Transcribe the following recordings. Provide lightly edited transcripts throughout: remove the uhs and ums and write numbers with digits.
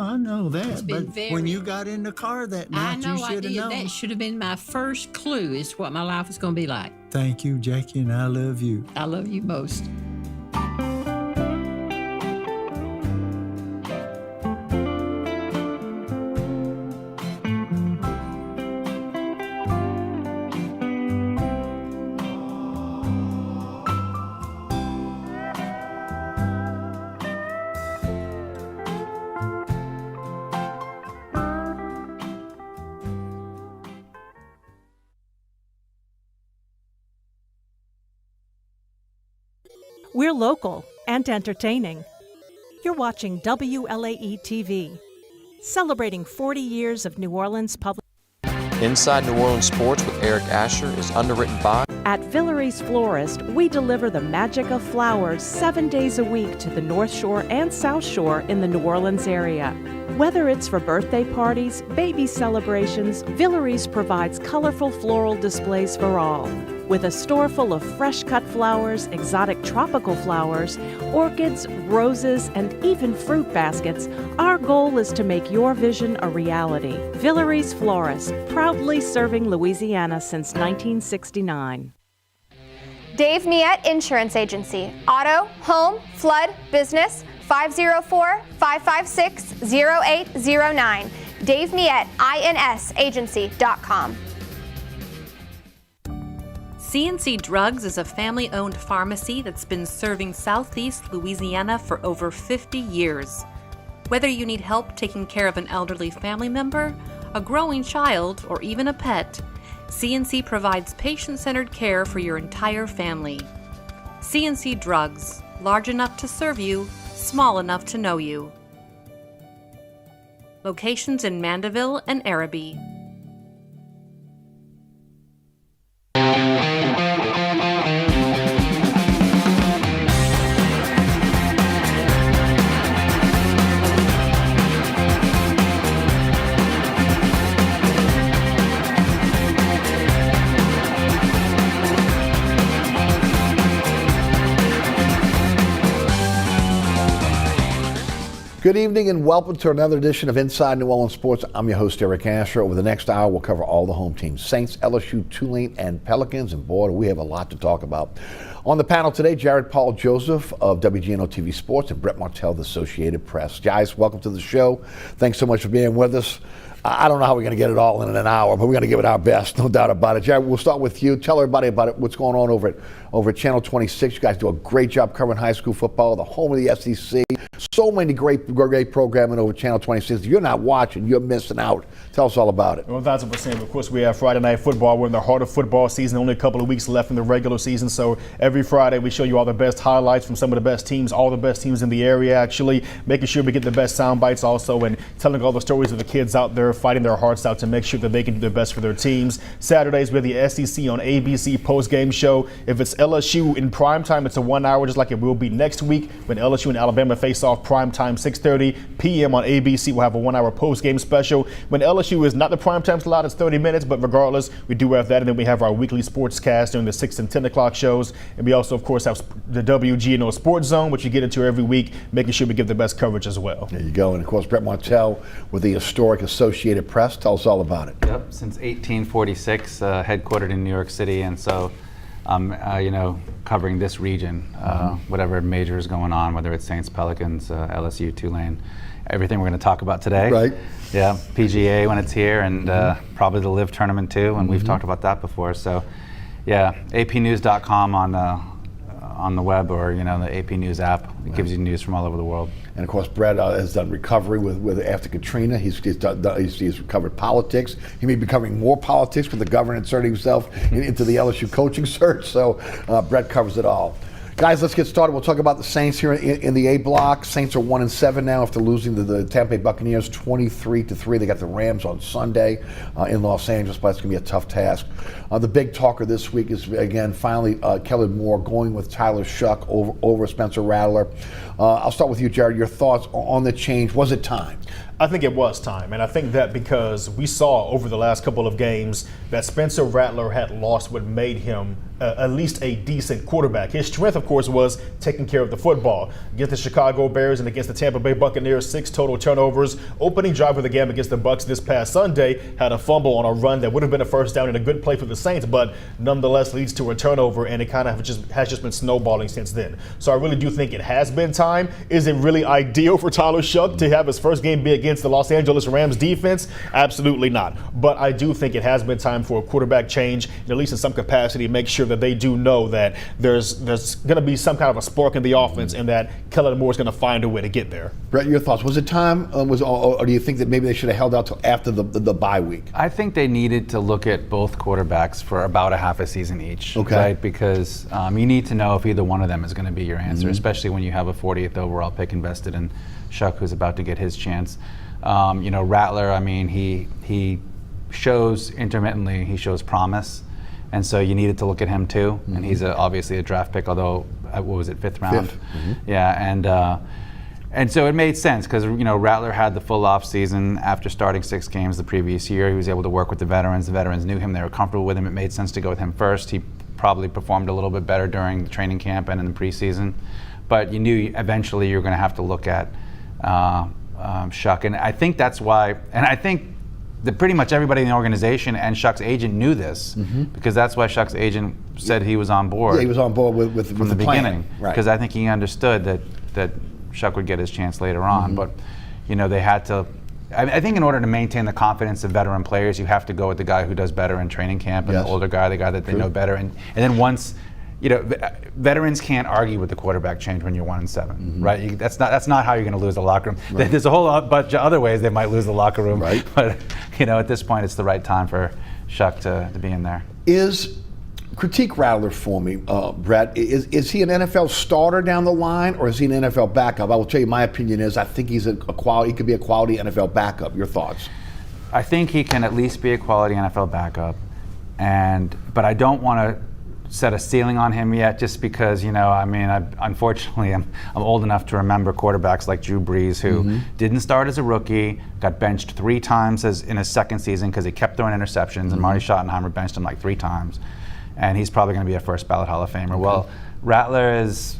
I know that, but been when very- you got in the car that I night, know you I should have did. known. That should have been my first clue as to what my life was going to be like. Thank you, Jackie, and I love you. I love you most. We're local and entertaining. You're watching WLAE-TV, celebrating 40 years of New Orleans public. Inside New Orleans Sports with Eric Asher is underwritten by. At Villeries Florist, we deliver the magic of flowers 7 days a week to the North Shore and South Shore in the New Orleans area. Whether it's for birthday parties, baby celebrations, Villeries provides colorful floral displays for all. With a store full of fresh-cut flowers, exotic tropical flowers, orchids, roses, and even fruit baskets, our goal is to make your vision a reality. Villeries Florist, proudly serving Louisiana since 1969. Dave Miette Insurance Agency. Auto, home, flood, business, 504-556-0809. Dave Miette, INSagency.com. C&C Drugs is a family-owned pharmacy that's been serving Southeast Louisiana for over 50 years. Whether you need help taking care of an elderly family member, a growing child, or even a pet, C&C provides patient-centered care for your entire family. C&C Drugs, large enough to serve you, small enough to know you. Locations in Mandeville and Araby. Good evening and welcome to another edition of Inside New Orleans Sports. I'm your host, Eric Asher. Over the next hour, we'll cover all the home teams, Saints, LSU, Tulane, and Pelicans. And boy, we have a lot to talk about. On the panel today, Jared Paul Joseph of WGNO-TV Sports and Brett Martel of the Associated Press. Guys, welcome to the show. Thanks so much for being with us. I don't know how we're going to get it all in an hour, but we're going to give it our best, no doubt about it. Jared, we'll start with you. Tell everybody about it, what's going on over at Channel 26. You guys do a great job covering high school football, the home of the SEC. So many great programming over Channel 26. If you're not watching, you're missing out. Tell us all about it. 1,000%. Of course, we have Friday Night Football. We're in the heart of football season. Only a couple of weeks left in the regular season. So every Friday, we show you all the best highlights from some of the best teams, all the best teams in the area, actually. Making sure we get the best sound bites also and telling all the stories of the kids out there fighting their hearts out to make sure that they can do their best for their teams. Saturdays, we have the SEC on ABC post-game show. If it's LSU in primetime, it's a 1 hour, just like it will be next week when LSU and Alabama face off primetime, 6:30 p.m. on ABC. We'll have a 1 hour post-game special. When LSU is not the primetime slot, it's 30 minutes, but regardless, we do have that. And then we have our weekly sports cast during the 6 and 10 o'clock shows. And we also, of course, have the WGNO Sports Zone, which you get into every week, making sure we give the best coverage as well. There you go. And, of course, Brett Martel with the historic Associated Press. Tell us all about it. Yep, since 1846, headquartered in New York City, and so covering this region, whatever major is going on, whether it's Saints, Pelicans, LSU, Tulane, everything we're going to talk about today. Right. Yeah, PGA when it's here, and probably the Live tournament too, and we've talked about that before. So, yeah, apnews.com on the web or the AP News app. It gives you news from all over the world. And of course, Brett has done recovery with after Katrina. He's covered politics. He may be covering more politics with the governor inserting himself into the LSU coaching search. So Brett covers it all. Guys, let's get started. We'll talk about the Saints here in the A block. Saints are 1-7 now after losing to the Tampa Bay Buccaneers 23-3. They got the Rams on Sunday in Los Angeles, but it's going to be a tough task. The big talker this week is, again, finally Kellen Moore going with Tyler Shuck over Spencer Rattler. I'll start with you, Jared. Your thoughts on the change. Was it time? I think it was time, and I think that because we saw over the last couple of games that Spencer Rattler had lost what made him at least a decent quarterback. His strength, of course, was taking care of the football. Against the Chicago Bears and against the Tampa Bay Buccaneers, 6 total turnovers. Opening drive of the game against the Bucs this past Sunday had a fumble on a run that would have been a first down and a good play for the Saints, but nonetheless leads to a turnover, and it kind of has just been snowballing since then. So I really do think it has been time. Is it really ideal for Tyler Shough to have his first game be against the Los Angeles Rams defense? Absolutely not. But I do think it has been time for a quarterback change, at least in some capacity, make sure that they do know that there's going to be some kind of a spark in the offense and that Kellen Moore is going to find a way to get there. Brett, your thoughts? Was it time, or do you think that maybe they should have held out till after the bye week? I think they needed to look at both quarterbacks for about a half a season each, okay, right? Because you need to know if either one of them is going to be your answer, especially when you have a 40th overall pick invested in Shough, who's about to get his chance. Rattler, I mean, he shows intermittently, he shows promise. And so you needed to look at him too, and he's obviously a draft pick. Although, what was it, 5th round? Yeah, and so it made sense because Rattler had the full off season after starting 6 games the previous year. He was able to work with the veterans. The veterans knew him; they were comfortable with him. It made sense to go with him first. He probably performed a little bit better during the training camp and in the preseason, but you knew eventually you were going to have to look at Shough, and I think that's why. And I think pretty much everybody in the organization and Shough's agent knew this, because that's why Shough's agent said he was on board. Yeah, he was on board with from the beginning, right? Because I think he understood that Shough would get his chance later on. But they had to. I think in order to maintain the confidence of veteran players, you have to go with the guy who does better in training camp, and the older guy, the guy that they know better, and then once. Veterans can't argue with the quarterback change when you're 1-7, right? That's not how you're going to lose the locker room. Right. There's a whole bunch of other ways they might lose the locker room, right? But at this point, it's the right time for Shough to be in there. Critique Rattler for me, Brett. Is he an NFL starter down the line, or is he an NFL backup? I will tell you, my opinion is I think he's a quality. He could be a quality NFL backup. Your thoughts? I think he can at least be a quality NFL backup, but I don't want to set a ceiling on him yet, just because unfortunately I'm old enough to remember quarterbacks like Drew Brees who didn't start as a rookie, got benched 3 times in his second season because he kept throwing interceptions, and Marty Schottenheimer benched him like 3 times, and he's probably going to be a first ballot Hall of Famer. Okay. Well, Rattler is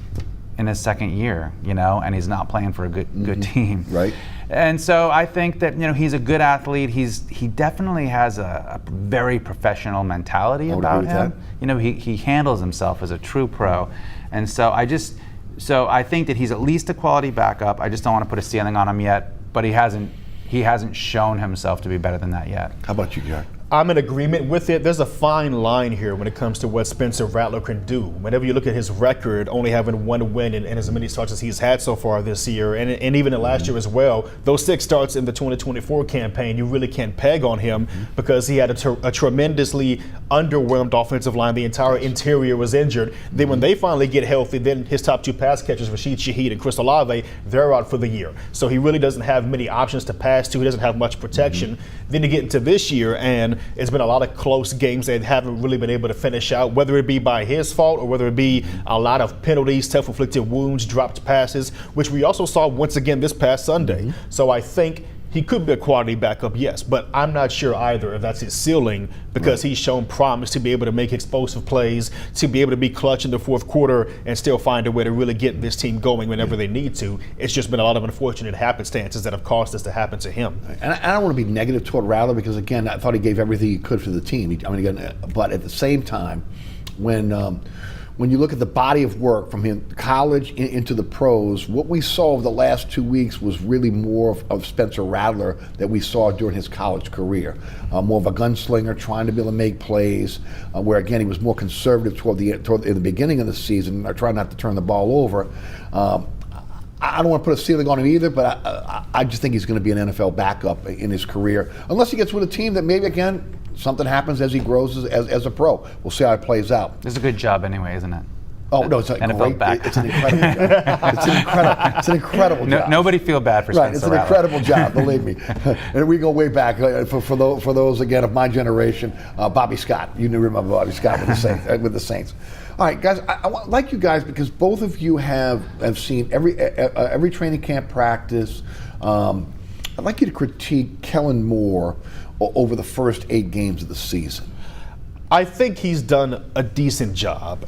in his second year, and he's not playing for a good team. Right. And so I think that he's a good athlete. He definitely has a very professional mentality about him. He handles himself as a true pro, and so I think that he's at least a quality backup. I just don't want to put a ceiling on him yet, but he hasn't shown himself to be better than that yet. How about you, Jack? I'm in agreement with it. There's a fine line here when it comes to what Spencer Rattler can do. Whenever you look at his record, only having 1 win in as many starts as he's had so far this year, and even in last year as well, those 6 starts in the 2024 campaign, you really can't peg on him because he had a tremendously underwhelmed offensive line. The entire interior was injured. Then when they finally get healthy, then his top 2 pass catchers, Rashid Shaheed and Chris Olave, they're out for the year. So he really doesn't have many options to pass to. He doesn't have much protection. Then you get into this year, and it's been a lot of close games that haven't really been able to finish out, whether it be by his fault or whether it be a lot of penalties, self-inflicted wounds, dropped passes, which we also saw once again this past Sunday. So I think he could be a quality backup, yes, but I'm not sure either if that's his ceiling, because he's shown promise to be able to make explosive plays, to be able to be clutch in the fourth quarter and still find a way to really get this team going whenever they need to. It's just been a lot of unfortunate happenstances that have caused this to happen to him. And I don't want to be negative toward Rattler, because again, I thought he gave everything he could for the team. But at the same time, when you look at the body of work from him, college into the pros, what we saw over the last 2 weeks was really more of Spencer Rattler that we saw during his college career. More of a gunslinger, trying to be able to make plays, where again he was more conservative in the beginning of the season, trying not to turn the ball over. I don't want to put a ceiling on him either, but I just think he's going to be an NFL backup in his career, unless he gets with a team that maybe, again, something happens as he grows as a pro. We'll see how it plays out. It's a good job anyway, isn't it? Oh, no, it's NFL back. It's an incredible job. It's an incredible job. Nobody feel bad for Spencer Right, it's an incredible job, believe me. And we go way back. For those, again, of my generation, Bobby Scott. You remember Bobby Scott with the Saints. All right, guys, I like you guys because both of you have seen every training camp practice. I'd like you to critique Kellen Moore over the first 8 games of the season. I think he's done a decent job,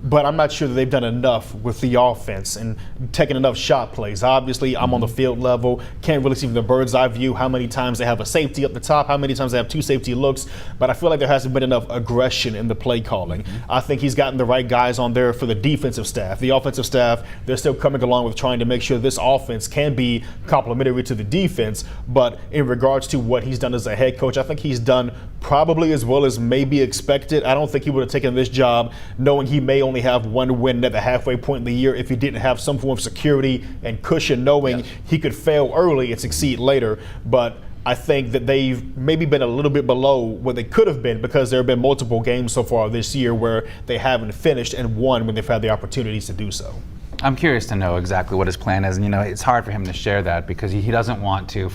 but I'm not sure that they've done enough with the offense and taking enough shot plays. Obviously, I'm on the field level, can't really see from the bird's eye view how many times they have a safety up the top, how many times they have 2 safety looks, but I feel like there hasn't been enough aggression in the play calling. I think he's gotten the right guys on there for the defensive staff. The offensive staff, they're still coming along with trying to make sure this offense can be complementary to the defense, but in regards to what he's done as a head coach, I think he's done probably as well as maybe expected. I don't think he would have taken this job knowing he may only have 1 win at the halfway point in the year if he didn't have some form of security and cushion, knowing he could fail early and succeed later. But I think that they've maybe been a little bit below what they could have been because there have been multiple games so far this year where they haven't finished and won when they've had the opportunities to do so. I'm curious to know exactly what his plan is, and it's hard for him to share that because he doesn't want to.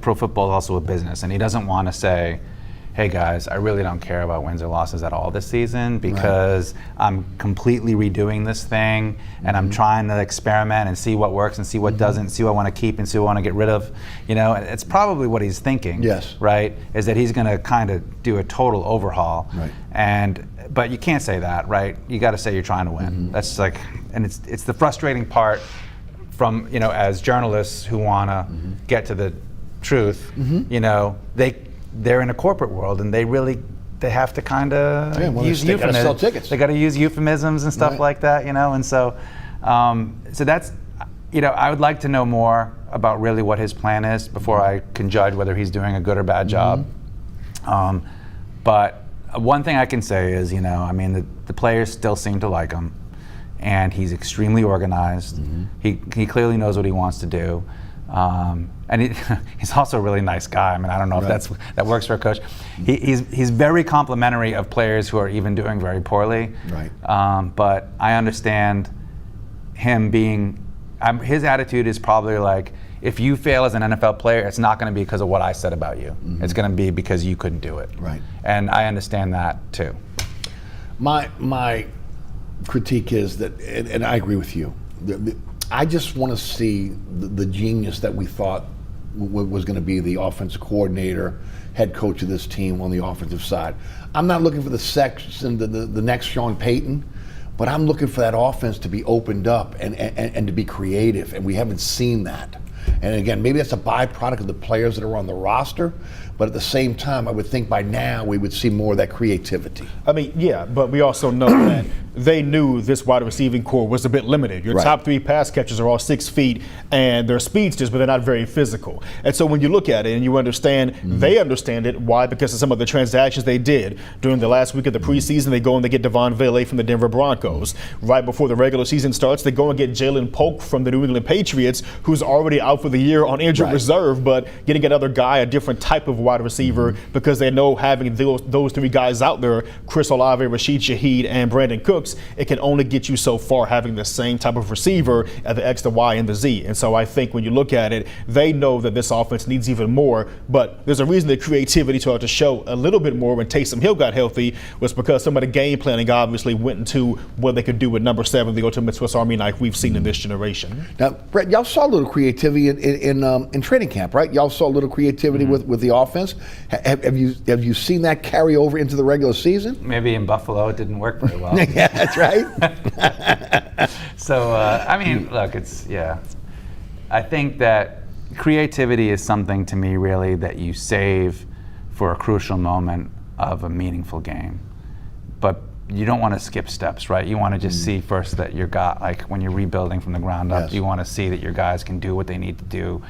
Pro football is also a business, and he doesn't want to say, hey guys, I really don't care about wins or losses at all this season because I'm completely redoing this thing and I'm trying to experiment and see what works and see what doesn't, see what I want to keep and see what I want to get rid of. It's probably what he's thinking. Yes. Right? Is that he's going to kind of do a total overhaul. Right. But you can't say that, right? You got to say you're trying to win. That's and it's the frustrating part from as journalists who want to get to the truth. They're in a corporate world and they have to kind of use euphemisms. Sell tickets. They got to use euphemisms and stuff like that, and so that's, I would like to know more about really what his plan is before I can judge whether he's doing a good or bad job. But one thing I can say is, the players still seem to like him, and he's extremely organized. He clearly knows what he wants to do. And he's also a really nice guy. I don't know if that works for a coach. He's very complimentary of players who are even doing very poorly. Right. But I understand him being. His attitude is probably like, if you fail as an NFL player, it's not going to be because of what I said about you. It's going to be because you couldn't do it. Right. And I understand that too. My critique is that, and I agree with you. I just want to see the genius that we thought was going to be the offensive coordinator, head coach of this team on the offensive side. I'm not looking for the next Sean Payton, but I'm looking for that offense to be opened up and to be creative, and we haven't seen that. And again, maybe that's a byproduct of the players that are on the roster, but at the same time, I would think by now we would see more of that creativity. But we also know that they knew this wide receiving core was a bit limited. Your top 3 pass catchers are all 6 feet, and they're speedsters, but they're not very physical. And so when you look at it and you understand, they understand it. Why? Because of some of the transactions they did during the last week of the preseason. They go and they get WLAE from the Denver Broncos. Right before the regular season starts, they go and get Jalen Polk from the New England Patriots, who's already out for the year on injured reserve, but getting another guy, a different type of wide receiver, because they know having those 3 guys out there, Chris Olave, Rashid Shaheed, and Brandon Cooks, it can only get you so far having the same type of receiver at the X, the Y, and the Z. And so I think when you look at it, they know that this offense needs even more, but there's a reason that creativity started to show a little bit more when Taysom Hill got healthy, was because some of the game planning obviously went into what they could do with number 7, the ultimate Swiss Army knife we've seen in this generation. Now, Brett, y'all saw a little creativity in training camp, right? Y'all saw a little creativity with the offense. Have you seen that carry over into the regular season? Maybe in Buffalo it didn't work very well. Yeah, that's right. So look, I think that creativity is something to me really that you save for a crucial moment of a meaningful game. But you don't want to skip steps, right? You want to just see first that like when you're rebuilding from the ground up, you want to see that your guys can do what they need to do,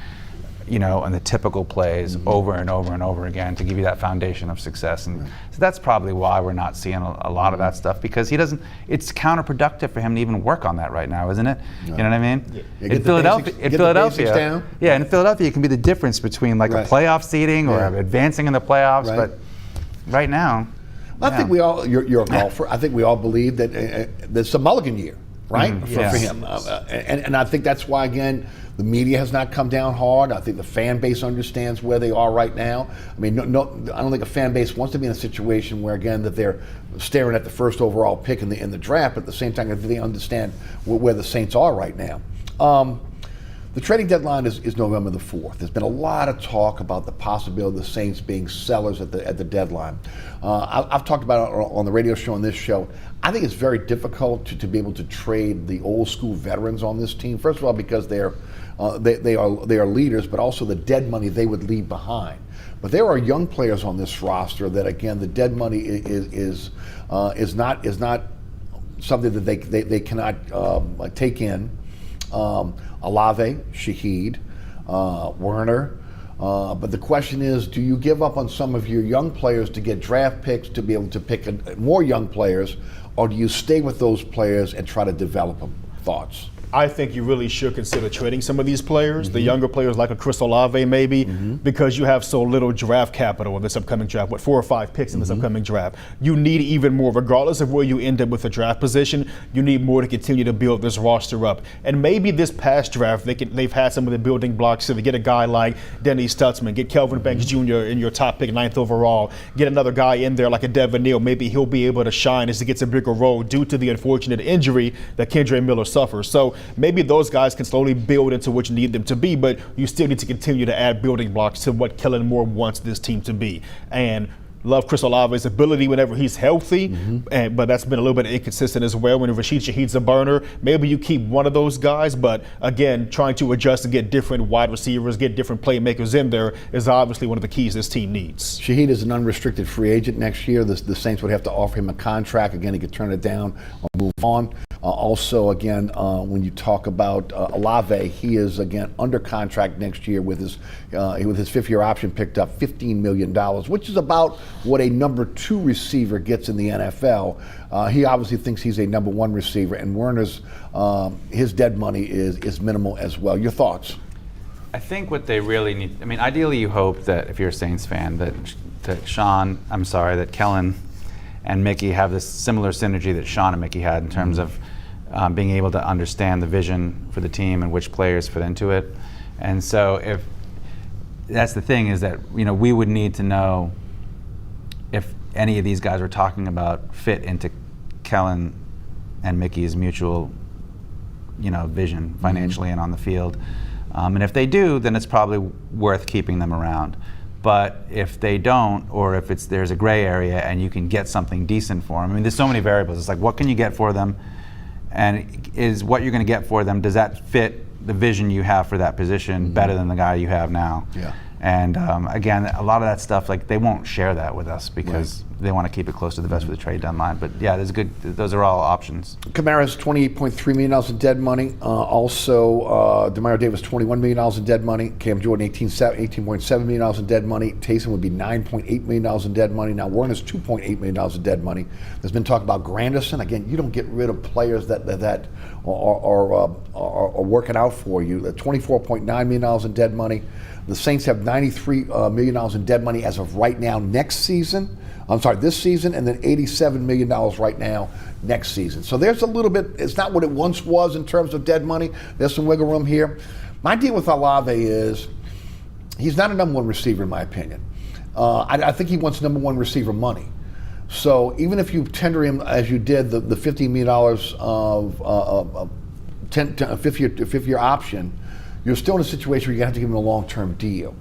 and the typical plays over and over and over again to give you that foundation of success. And so that's probably why we're not seeing a lot of that stuff, because it's counterproductive for him to even work on that right now, isn't it? You know what I mean? In Philadelphia, in Philadelphia, it can be the difference between like a playoff seeding or advancing in the playoffs, but right now. Well, I think we all, you're a golfer, I think we all believe that it's a mulligan year, right, for him. And I think that's why, again, the media has not come down hard. I think the fan base understands where they are right now. I mean, I don't think a fan base wants to be in a situation where, again, that they're staring at the first overall pick in the draft, but at the same time, they understand where the Saints are right now. The trading deadline is November the 4th. There's been a lot of talk about the possibility of the Saints being sellers at the deadline. I've talked about it on the radio show and this show. I think it's very difficult to be able to trade the old school veterans on this team. First of all, because they are leaders, but also the dead money they would leave behind. But there are young players on this roster that, again, the dead money is not something that they cannot take in. Olave, Shaheed, Werner. But the question is, do you give up on some of your young players to get draft picks to be able to pick more young players, or do you stay with those players and try to develop them? Thoughts? I think you really should consider trading some of these players, the younger players like a Chris Olave maybe, because you have so little draft capital in this upcoming draft, 4 or 5 picks in this upcoming draft. You need even more, regardless of where you end up with the draft position, you need more to continue to build this roster up. And maybe this past draft, they've had some of the building blocks to get a guy like Denny Stutzman, get Kelvin Banks Jr. in your top pick, 9th overall, get another guy in there like a Devin Neal. Maybe he'll be able to shine as he gets a bigger role due to the unfortunate injury that Kendre Miller suffers. So maybe those guys can slowly build into what you need them to be, but you still need to continue to add building blocks to what Kellen Moore wants this team to be. And love Chris Olave's ability whenever he's healthy, but that's been a little bit inconsistent as well. When Rashid Shaheed's a burner, maybe you keep one of those guys, but again, trying to adjust and get different wide receivers, get different playmakers in there is obviously one of the keys this team needs. Shaheed is an unrestricted free agent next year. The Saints would have to offer him a contract. Again, he could turn it down or move on. Also, again, when you talk about Olave, he is again under contract next year with his 5th-year option picked up $15 million, which is about what a number 2 receiver gets in the NFL. He obviously thinks he's a number 1 receiver, and Werner's his dead money is minimal as well. Your thoughts? I think what they really need, I mean, ideally you hope that if you're a Saints fan that Kellen and Mickey have this similar synergy that Sean and Mickey had in terms of being able to understand the vision for the team and which players fit into it. And so if that's the thing, is that, you know, we would need to know if any of these guys we're talking about fit into Kellen and Mickey's mutual, you know, vision financially and on the field. And if they do, then it's probably worth keeping them around. But if they don't, or if there's a gray area and you can get something decent for them, I mean, there's so many variables. It's like, what can you get for them? And is what you're going to get for them, does that fit the vision you have for that position better than the guy you have now? Yeah. And again, a lot of that stuff, like, they won't share that with us because they want to keep it close to the vest for the trade deadline. But yeah, those are all options. Kamara's $28.3 million in dead money. Also, Demario Davis, $21 million in dead money. Cam Jordan, $18.7 million in dead money. Taysom would be $9.8 million in dead money. Now, Werner's $2.8 million in dead money. There's been talk about Granderson. Again, you don't get rid of players that are working out for you. $24.9 million in dead money. The Saints have $93 million in dead money as of right now this season, and then $87 million right now next season. So there's a little bit, it's not what it once was in terms of dead money. There's some wiggle room here. My deal with Olave is he's not a number 1 receiver in my opinion. I think he wants number 1 receiver money. So even if you tender him, as you did, the $15 million of 5th-year option, you're still in a situation where you have to give him a long-term deal.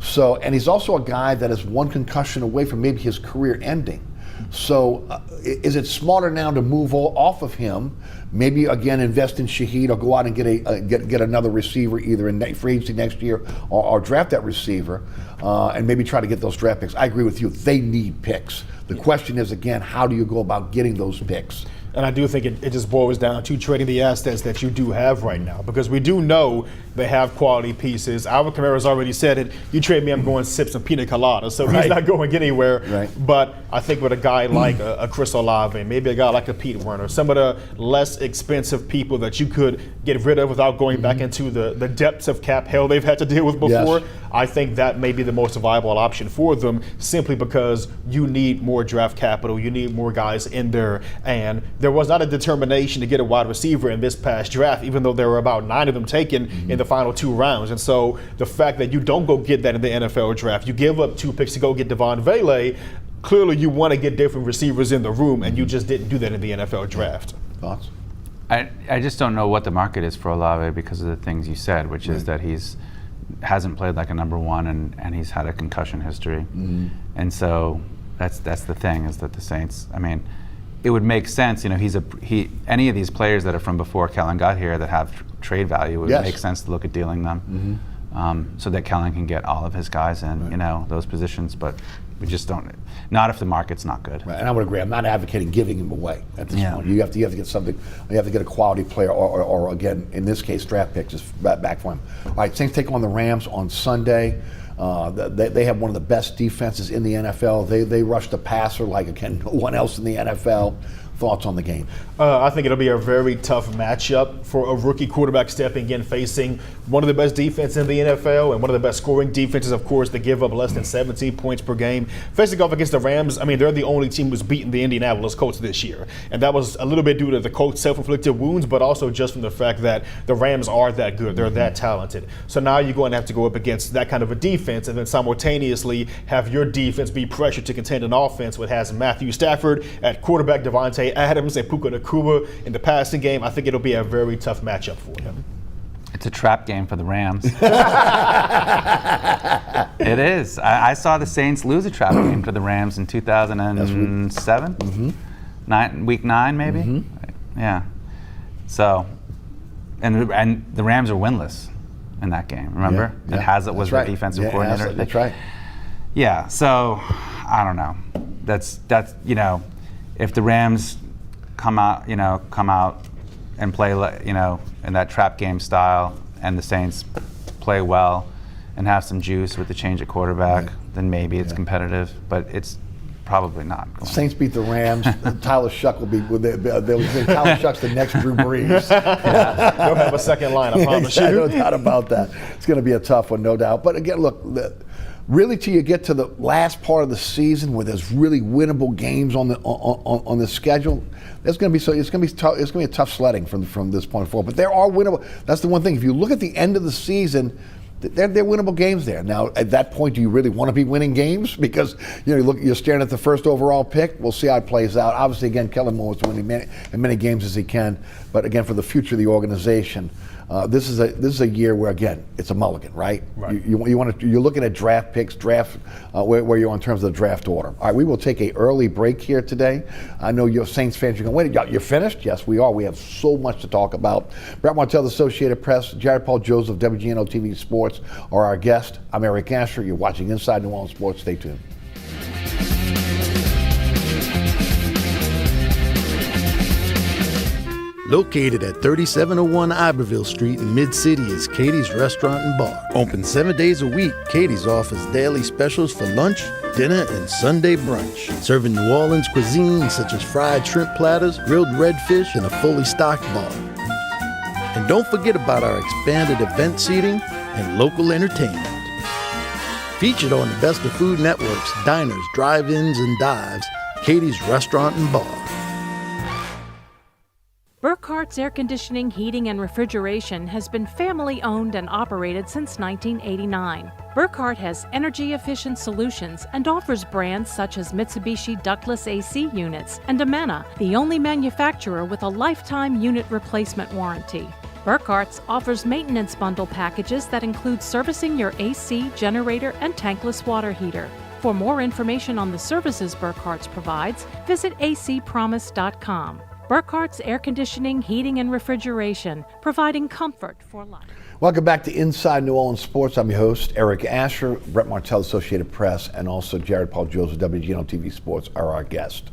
So, and he's also a guy that is 1 concussion away from maybe his career ending. So is it smarter now to move off of him, maybe again invest in Shaheed, or go out and get another receiver either in free agency next year, or draft that receiver, and maybe try to get those draft picks? I agree with you. They need picks. The question is, again, how do you go about getting those picks? And I do think it just boils down to trading the assets that you do have right now, because we do know they have quality pieces. Alvin Kamara's already said it. You trade me, I'm going to sip some pina colada. So he's not going anywhere. Right. But I think with a guy like a Chris Olave, maybe a guy like a Pete Werner, some of the less expensive people that you could get rid of without going back into the depths of cap hell they've had to deal with before, I think that may be the most viable option for them, simply because you need more draft capital. You need more guys in there. And there was not a determination to get a wide receiver in this past draft, even though there were about 9 of them taken in the final 2 rounds. And so the fact that you don't go get that in the NFL draft, you give up 2 picks to go get Devon WLAE, clearly you want to get different receivers in the room, and you just didn't do that in the NFL draft. Thoughts? I just don't know what the market is for Olave because of the things you said, which is that hasn't played like a number one and he's had a concussion history. And so that's the thing, is that the Saints, I mean, it would make sense, you know, any of these players that are from before Kellen got here that have trade value, it would make sense to look at dealing them so that Kellen can get all of his guys in, you know, those positions, but we just don't, not if the market's not good. Right, and I would agree. I'm not advocating giving him away at this point. You have to get something. You have to get a quality player, or again, in this case, draft picks just back for him. All right, Saints take on the Rams on Sunday. They have one of the best defenses in the NFL. They rush the passer like, again, no one else in the NFL. Thoughts on the game? I think it'll be a very tough matchup for a rookie quarterback stepping in, facing one of the best defenses in the NFL and one of the best scoring defenses, of course, that give up less than 17 points per game. Facing off against the Rams, I mean, they're the only team who's beaten the Indianapolis Colts this year. And that was a little bit due to the Colts' self-inflicted wounds, but also just from the fact that the Rams are that good. They're that talented. So now you're going to have to go up against that kind of a defense and then simultaneously have your defense be pressured to contain an offense which has Matthew Stafford at quarterback, Devontae Adams and Puka Nacua in the passing game. I think it'll be a very tough matchup for him. It's a trap game for the Rams. It is. I saw the Saints lose a trap game to the Rams in 2007, week 9 maybe. Yeah. So, and the Rams are winless in that game. Remember? And Haslett was the defensive coordinator. That's right. Yeah. So, I don't know. That's you know, if the Rams come out and play, you know, in that trap game style, and the Saints play well and have some juice with the change at quarterback, then maybe it's competitive, but it's probably not. Saints beat the Rams. Tyler Shuck will be. They'll say Tyler Shuck's the next Drew Brees. They'll have a second line, I promise you. No doubt about that. It's going to be a tough one, no doubt. But again, look. Really, till you get to the last part of the season where there's really winnable games on the schedule, it's going to be a tough sledding from this point forward. But there are winnable. That's the one thing. If you look at the end of the season, they're winnable games there. Now, at that point, do you really want to be winning games? Because you're staring at the first overall pick. We'll see how it plays out. Obviously, again, Kellen Moore is winning as many games as he can. But again, for the future of the organization. This is a year where, again, it's a mulligan, right? You're looking at draft picks, where you're in terms of the draft order. All right, we will take an early break here today. I know you're Saints fans. You're going, wait, you're finished? Yes, we are. We have so much to talk about. Brett Martel, the Associated Press, Jared Paul Joseph, WGNO-TV Sports are our guest. I'm Eric Asher. You're watching Inside New Orleans Sports. Stay tuned. Located at 3701 Iberville Street in Mid-City is Katie's Restaurant and Bar. Open 7 days a week, Katie's offers daily specials for lunch, dinner, and Sunday brunch. Serving New Orleans cuisine such as fried shrimp platters, grilled redfish, and a fully stocked bar. And don't forget about our expanded event seating and local entertainment. Featured on the Best of Food Network's diners, drive-ins, and dives, Katie's Restaurant and Bar. Burkhart's Air Conditioning, Heating, and Refrigeration has been family-owned and operated since 1989. Burkhart has energy-efficient solutions and offers brands such as Mitsubishi ductless AC units and Amana, the only manufacturer with a lifetime unit replacement warranty. Burkhart's offers maintenance bundle packages that include servicing your AC, generator, and tankless water heater. For more information on the services Burkhart's provides, visit acpromise.com. Burkhart's Air Conditioning, Heating, and Refrigeration, providing comfort for life. Welcome back to Inside New Orleans Sports. I'm your host, Eric Asher. Brett Martel, Associated Press, and also Jared Paul Joseph, WGNO-TV Sports, are our guest.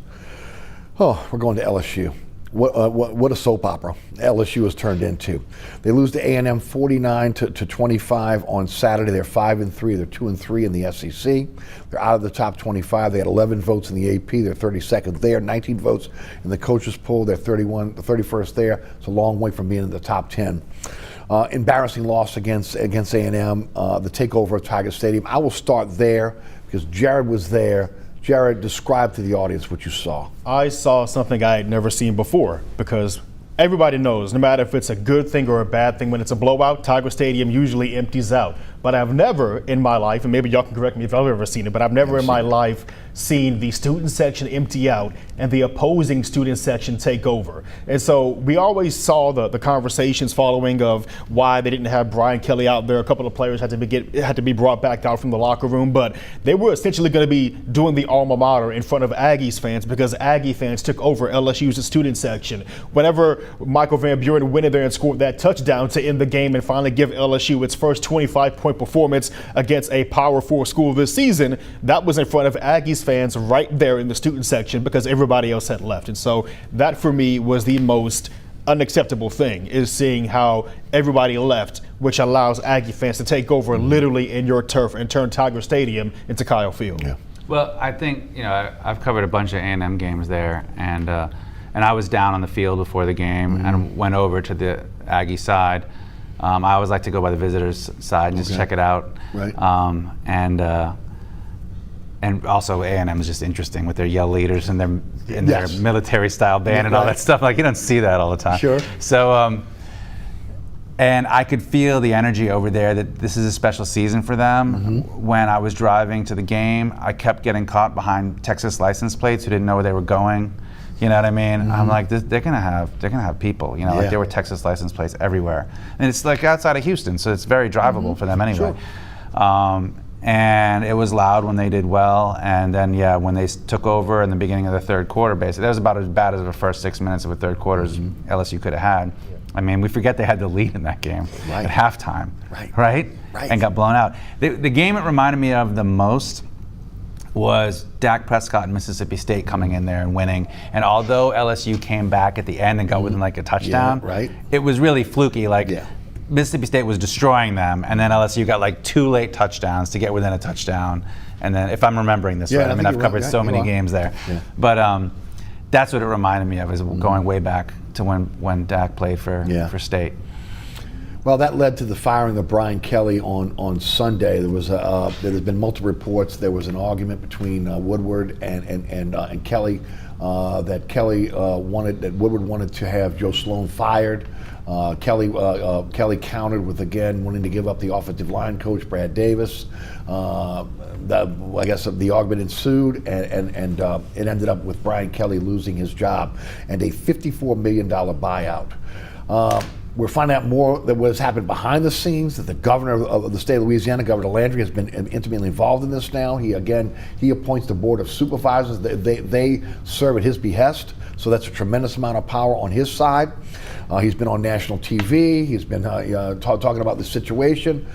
Oh, we're going to LSU. What a soap opera LSU has turned into. They lose to A&M 49-25 on Saturday. They're 5-3. They're 2-3 in the SEC. They're out of the top 25. They had 11 votes in the AP. They're 32nd there. 19 votes in the coaches poll. They're 31st there. It's a long way from being in the top 10. Embarrassing loss against A&M. The takeover of Tiger Stadium. I will start there because Jared was there. Jared, describe to the audience what you saw. I saw something I had never seen before because Everybody knows, no matter if it's a good thing or a bad thing, when it's a blowout, Tiger Stadium usually empties out. But I've never in my life, and maybe y'all can correct me if I've ever seen it, but I've never in my life seen the student section empty out and the opposing student section take over. And so we always saw the conversations following of why they didn't have Brian Kelly out there. A couple of players had to be brought back out from the locker room, but they were essentially going to be doing the alma mater in front of Aggies fans because Aggie fans took over LSU's student section. Whenever Michael Van Buren went in there and scored that touchdown to end the game and finally give LSU its first 25-point performance against a Power 4 school this season, that was in front of Aggies fans right there in the student section because everybody else had left. And so that for me was the most unacceptable thing, is seeing how everybody left, which allows Aggie fans to take over literally in your turf and turn Tiger Stadium into Kyle Field. Yeah. Well, I think, I've covered a bunch of A&M games there, and I was down on the field before the game and went over to the Aggie side. I always like to go by the visitors' side and just check it out. Right. And also A&M is just interesting with their yell leaders and their military style band and all that stuff. Like, you don't see that all the time. Sure. So, and I could feel the energy over there that this is a special season for them. When I was driving to the game, I kept getting caught behind Texas license plates who didn't know where they were going. You know what I mean? I'm like, they're gonna have people. Like there were Texas license plates everywhere, and it's like outside of Houston, so it's very drivable for them anyway. Sure. And it was loud when they did well, and then when they took over in the beginning of the third quarter, basically that was about as bad as the first 6 minutes of a third quarter as LSU could have had. I mean, we forget they had the lead in that game at halftime, right? And got blown out. The game it reminded me of the most was Dak Prescott and Mississippi State coming in there and winning. And although LSU came back at the end and got within like a touchdown, it was really fluky. Mississippi State was destroying them, and then LSU got like 2 late touchdowns to get within a touchdown. And then, if I'm remembering this right, I mean, I've covered so many games there. But that's what it reminded me of, is going way back to when Dak played for State. Well, that led to the firing of Brian Kelly on Sunday. There's been multiple reports. There was an argument between Woodward and Kelly that Woodward wanted to have Joe Sloan fired. Kelly countered with again wanting to give up the offensive line coach Brad Davis. I guess the argument ensued, and it ended up with Brian Kelly losing his job and a $54 million buyout. We're finding out more that what has happened behind the scenes, that the governor of the state of Louisiana, Governor Landry, has been intimately involved in this now. He appoints the board of supervisors. They serve at his behest, so that's a tremendous amount of power on his side. He's been on national TV. He's been talking about the situation.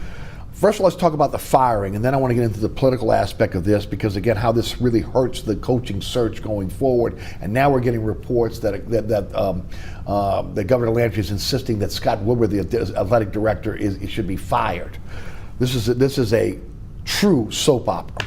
First of all, let's talk about the firing, and then I want to get into the political aspect of this, because again, how this really hurts the coaching search going forward. And now we're getting reports that Governor Landry is insisting that Scott Woodward, the athletic director, should be fired. This is a true soap opera.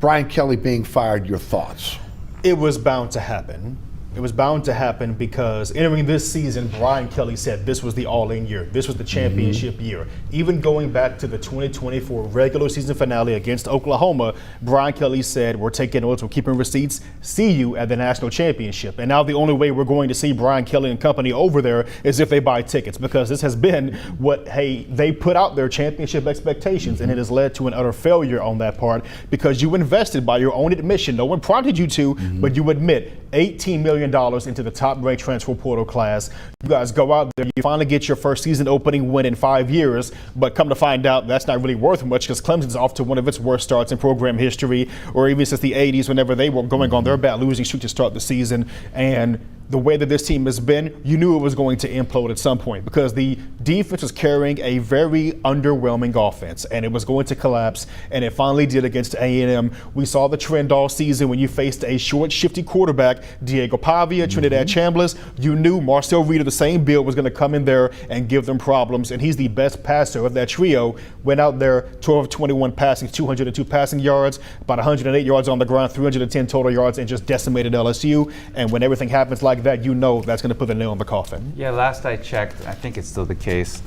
Brian Kelly being fired, your thoughts? It was bound to happen. It was bound to happen because entering this season, Brian Kelly said this was the all-in year. This was the championship year. Even going back to the 2024 regular season finale against Oklahoma, Brian Kelly said, we're taking notes, we're keeping receipts, see you at the national championship. And now the only way we're going to see Brian Kelly and company over there is if they buy tickets, because this has been they put out their championship expectations, and it has led to an utter failure on that part, because you invested, by your own admission, no one prompted you to, but you admit, $18 million into the top-ranked transfer portal class. You guys go out there, you finally get your first season opening win in 5 years, but come to find out that's not really worth much, because Clemson's off to one of its worst starts in program history, or even since the 80s, whenever they were going on their bad losing streak to start the season. And the way that this team has been, you knew it was going to implode at some point, because the defense was carrying a very underwhelming offense, and it was going to collapse, and it finally did against A&M. We saw the trend all season when you faced a short, shifty quarterback, Diego Pavia, Trinidad Chambliss. You knew Marcel Reed of the same build was going to come in there and give them problems, and he's the best passer of that trio. Went out there, 12 of 21 passing, 202 passing yards, about 108 yards on the ground, 310 total yards, and just decimated LSU. And when everything happens like that, you know that's going to put the nail in the coffin. Yeah, last I checked, I think it's still the case,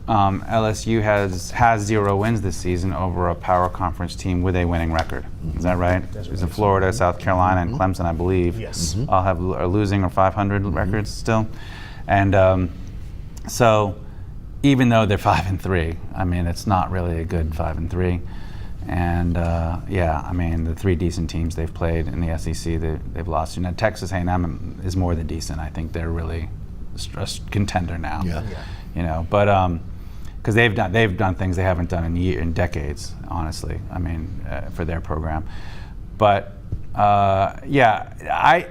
LSU has 0 wins this season over a power conference team with a winning record. Is that right? It's in Florida, South Carolina, and Clemson, I believe. Yes. All are losing or 500 records still. And so even though they're 5-3, I mean, it's not really a good 5-3. And yeah, I mean, the 3 decent teams they've played in the SEC, they've lost. You know, Texas A&M is more than decent. I think they're really a contender now. Yeah. You know, but because they've done things they haven't done in decades, honestly. I mean, for their program. But yeah,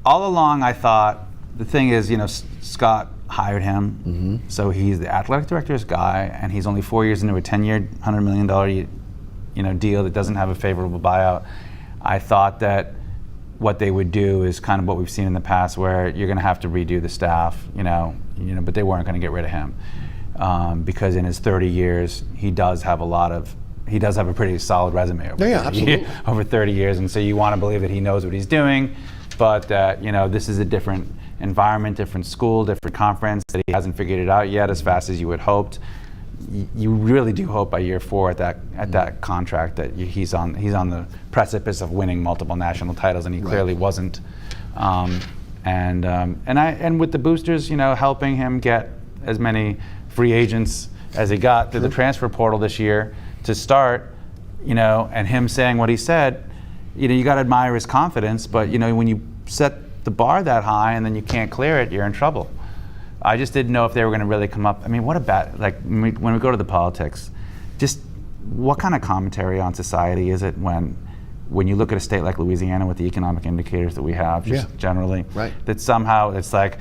all along I thought the thing is, you know, Scott hired him, so he's the athletic director's guy, and he's only 4 years into a 10-year, $100 million deal that doesn't have a favorable buyout. I thought that what they would do is kind of what we've seen in the past, where you're going to have to redo the staff, but they weren't going to get rid of him because in his 30 years he does have a pretty solid resume over 30 years, and so you want to believe that he knows what he's doing, but that this is a different environment, different school, different conference, that he hasn't figured it out yet as fast as you had hoped. You really do hope by year 4 at that contract that he's on the precipice of winning multiple national titles, and he clearly wasn't. And with the boosters, helping him get as many free agents as he got through the transfer portal this year to start, and him saying what he said, you got to admire his confidence. But when you set the bar that high and then you can't clear it, you're in trouble. I just didn't know if they were going to really come up. I mean, what about, when we go to the politics, just what kind of commentary on society is it when you look at a state like Louisiana with the economic indicators that we have, just generally, that somehow it's like,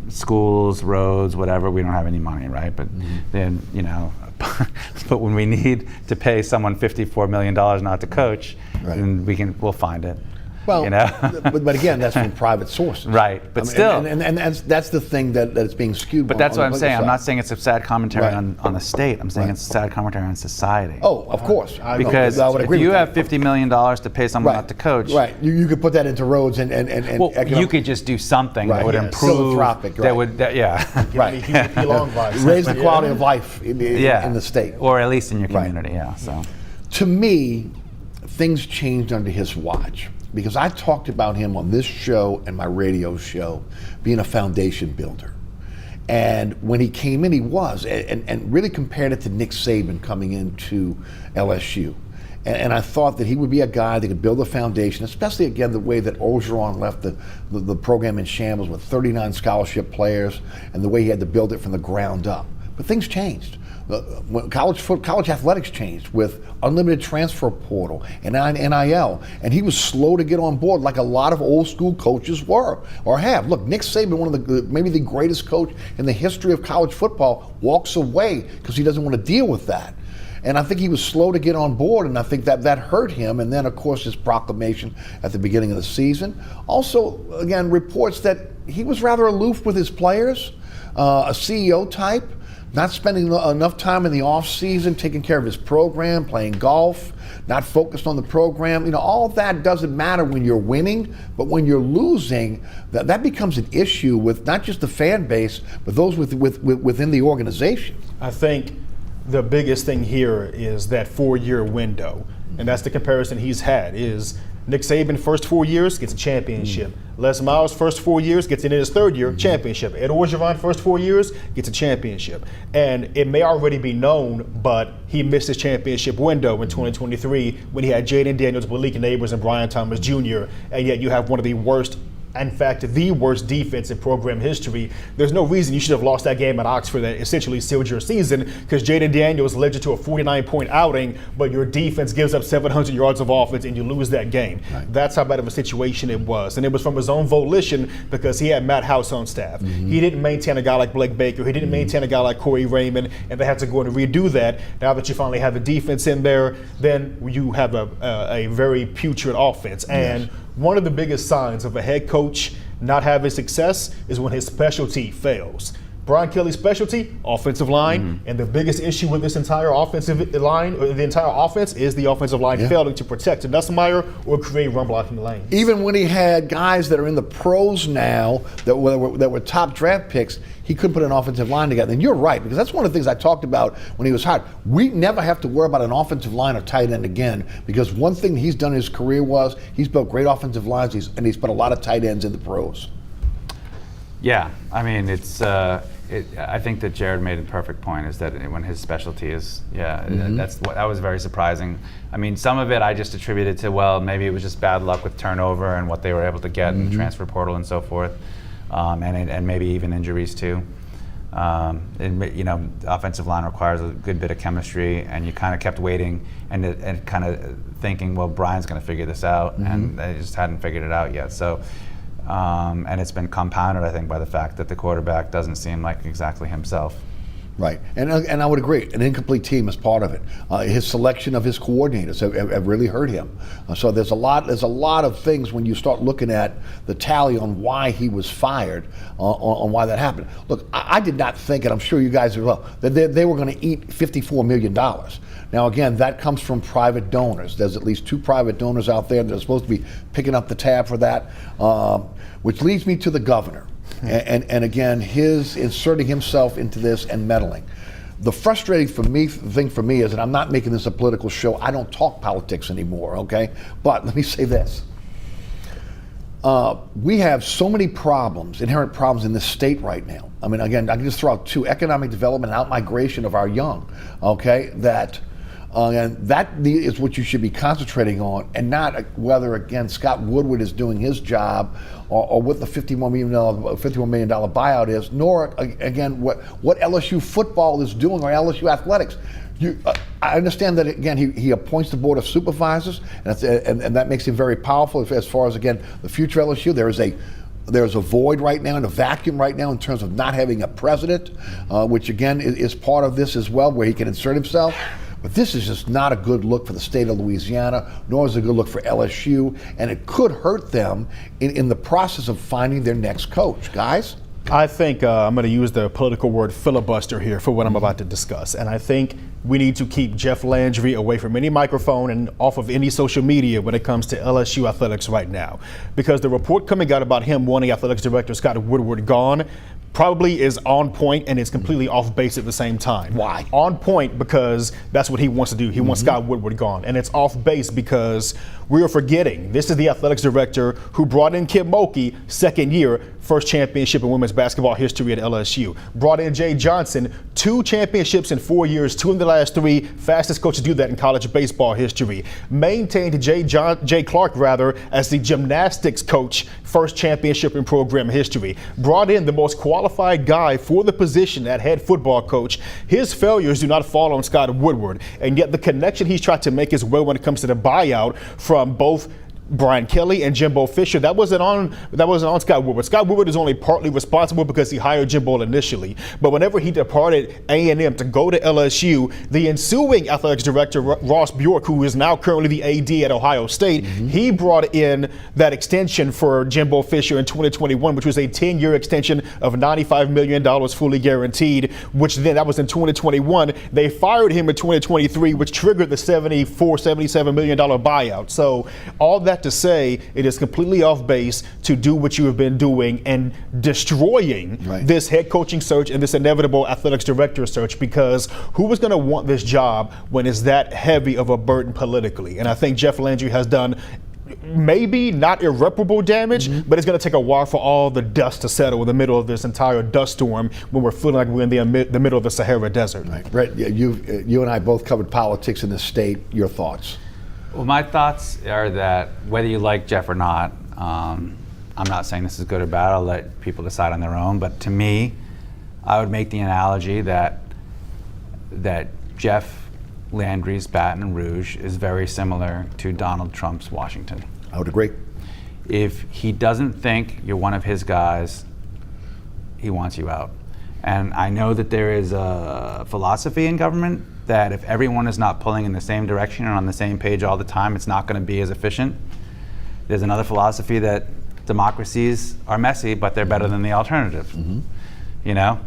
schools, roads, whatever, we don't have any money, right? But then, but when we need to pay someone $54 million not to coach, then we'll find it. Well, but again, that's from private sources. Right, but still. And that's the thing that's being skewed. But that's what I'm saying. I'm not saying it's a sad commentary on the state. I'm saying it's a sad commentary on society. Oh, of course. Because if you have $50 million to pay someone not to coach. Right, you could put that into roads and you could just do something that would improve. Philanthropic, that would, raise the quality of life in the state. Or at least in your community, So, to me, things changed under his watch. Because I talked about him on this show and my radio show being a foundation builder. And when he came in, he was, and really compared it to Nick Saban coming into LSU. And I thought that he would be a guy that could build a foundation, especially, again, the way that Orgeron left the program in shambles with 39 scholarship players and the way he had to build it from the ground up. But things changed. When college athletics changed with unlimited transfer portal and NIL, and he was slow to get on board, like a lot of old school coaches were or have. Look, Nick Saban, maybe the greatest coach in the history of college football, walks away because he doesn't want to deal with that. And I think he was slow to get on board, and I think that hurt him. And then, of course, his proclamation at the beginning of the season. Also, again, reports that he was rather aloof with his players, a CEO type. Not spending enough time in the off season taking care of his program, playing golf, not focused on the program. All of that doesn't matter when you're winning, but when you're losing, that becomes an issue with not just the fan base, but those within the organization. I think the biggest thing here is that 4-year window, and that's the comparison he's had, is Nick Saban, first 4 years, gets a championship. Les Miles, first 4 years, gets in his 3rd year, championship. Ed Orgeron, first 4 years, gets a championship. And it may already be known, but he missed his championship window in 2023 when he had Jaden Daniels, Malik Neighbors, and Brian Thomas Jr., and yet you have one of the worst, in fact, the worst defense in program history. There's no reason you should have lost that game at Oxford that essentially sealed your season, because Jaden Daniels led you to a 49-point outing, but your defense gives up 700 yards of offense and you lose that game. That's how bad of a situation it was. And it was from his own volition because he had Matt House on staff. He didn't maintain a guy like Blake Baker. He didn't maintain a guy like Corey Raymond, and they had to go and redo that. Now that you finally have the defense in there, then you have a very putrid offense. And one of the biggest signs of a head coach not having success is when his specialty fails. Brian Kelly's specialty, offensive line, and the biggest issue with this entire offensive line, or the entire offense, is the offensive line failing to protect Nussmeier or create run blocking lanes. Even when he had guys that are in the pros now that were top draft picks, he couldn't put an offensive line together. And you're right, because that's one of the things I talked about when he was hired. We never have to worry about an offensive line or tight end again, because one thing he's done in his career was he's built great offensive lines, and he's put a lot of tight ends in the pros. Yeah, I mean, I think that Jared made a perfect point, is that when his specialty is, that was very surprising. I mean, some of it I just attributed to, well, maybe it was just bad luck with turnover and what they were able to get in the transfer portal and so forth, and maybe even injuries too. The offensive line requires a good bit of chemistry, and you kind of kept waiting and kind of thinking, well, Brian's going to figure this out, and they just hadn't figured it out yet. So. And it's been compounded, I think, by the fact that the quarterback doesn't seem like exactly himself. Right, and I would agree. An incomplete team is part of it. His selection of his coordinators have really hurt him. So there's a lot of things when you start looking at the tally on why he was fired, on why that happened. Look, I did not think, and I'm sure you guys as well, that they were going to eat $54 million. Now, again, that comes from private donors. There's at least 2 private donors out there that are supposed to be picking up the tab for that, which leads me to the governor. And again, his inserting himself into this and meddling. The frustrating thing for me is that I'm not making this a political show. I don't talk politics anymore, okay? But let me say this. We have so many problems, inherent problems in this state right now. I mean, again, I can just throw out 2: economic development and out-migration of our young, okay? And that is what you should be concentrating on, and not whether, again, Scott Woodward is doing his job or what the $51 million buyout is, nor, again, what LSU football is doing or LSU athletics. I understand that, again, he appoints the board of supervisors, and that makes him very powerful as far as, again, the future LSU. There's a void right now and a vacuum right now in terms of not having a president, which, again, is part of this as well, where he can insert himself. But this is just not a good look for the state of Louisiana, nor is it a good look for LSU, and it could hurt them in the process of finding their next coach. Guys? I think I'm going to use the political word filibuster here for what I'm about to discuss. And I think we need to keep Jeff Landry away from any microphone and off of any social media when it comes to LSU athletics right now. Because the report coming out about him wanting athletics director Scott Woodward gone probably is on point and is completely off base at the same time. Why? On point because that's what he wants to do. He wants Scott Woodward gone. And it's off base because we are forgetting this is the athletics director who brought in Kim Mulkey, second year, first championship in women's basketball history at LSU. Brought in Jay Johnson, 2 championships in 4 years, 2 in the last 3, fastest coach to do that in college baseball history. Maintained Jay Clark as the gymnastics coach, first championship in program history. Brought in the most qualified guy for the position at head football coach. His failures do not fall on Scott Woodward, and yet the connection he's tried to make as well when it comes to the buyout from both Brian Kelly and Jimbo Fisher, that wasn't on Scott Woodward. Scott Woodward is only partly responsible because he hired Jimbo initially. But whenever he departed A&M to go to LSU, the ensuing athletics director, Ross Bjork, who is now currently the AD at Ohio State, he brought in that extension for Jimbo Fisher in 2021, which was a 10-year extension of $95 million fully guaranteed, which then that was in 2021. They fired him in 2023, which triggered the $77 million buyout. So all that to say, it is completely off base to do what you have been doing and destroying this head coaching search and this inevitable athletics director search, because who was going to want this job when it's that heavy of a burden politically? And I think Jeff Landry has done maybe not irreparable damage, but it's going to take a while for all the dust to settle in the middle of this entire dust storm when we're feeling like we're in the middle of the Sahara Desert. Right. Brett, you and I both covered politics in the state. Your thoughts? Well, my thoughts are that whether you like Jeff or not, I'm not saying this is good or bad. I'll let people decide on their own. But to me, I would make the analogy that Jeff Landry's Baton Rouge is very similar to Donald Trump's Washington. I would agree. If he doesn't think you're one of his guys, he wants you out. And I know that there is a philosophy in government that if everyone is not pulling in the same direction and on the same page all the time, it's not going to be as efficient. There's another philosophy that democracies are messy, but they're better than the alternative. You know?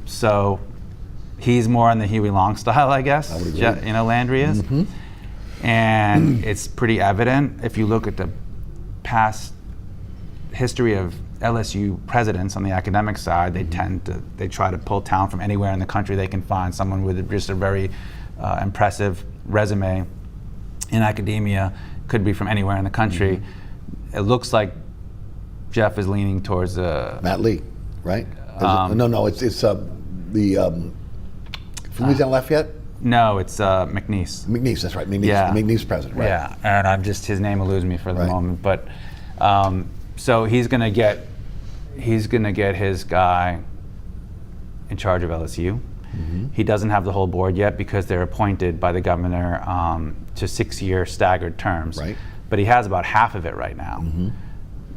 So he's more in the Huey Long style, I guess. Landry is. And it's pretty evident if you look at the past history of LSU presidents on the academic side, they try to pull talent from anywhere in the country they can find, someone with just a very impressive resume in academia, could be from anywhere in the country. It looks like Jeff is leaning towards Matt Lee, right? No, it's from Louisiana Lafayette. No, it's McNeese. McNeese, that's right. McNeese, Yeah. McNeese president, right? Yeah, and his name eludes me for the Right. moment. But so he's gonna get his guy in charge of LSU. Mm-hmm. He doesn't have the whole board yet because they're appointed by the governor to 6-year staggered terms. Right. But he has about half of it right now. Mm-hmm.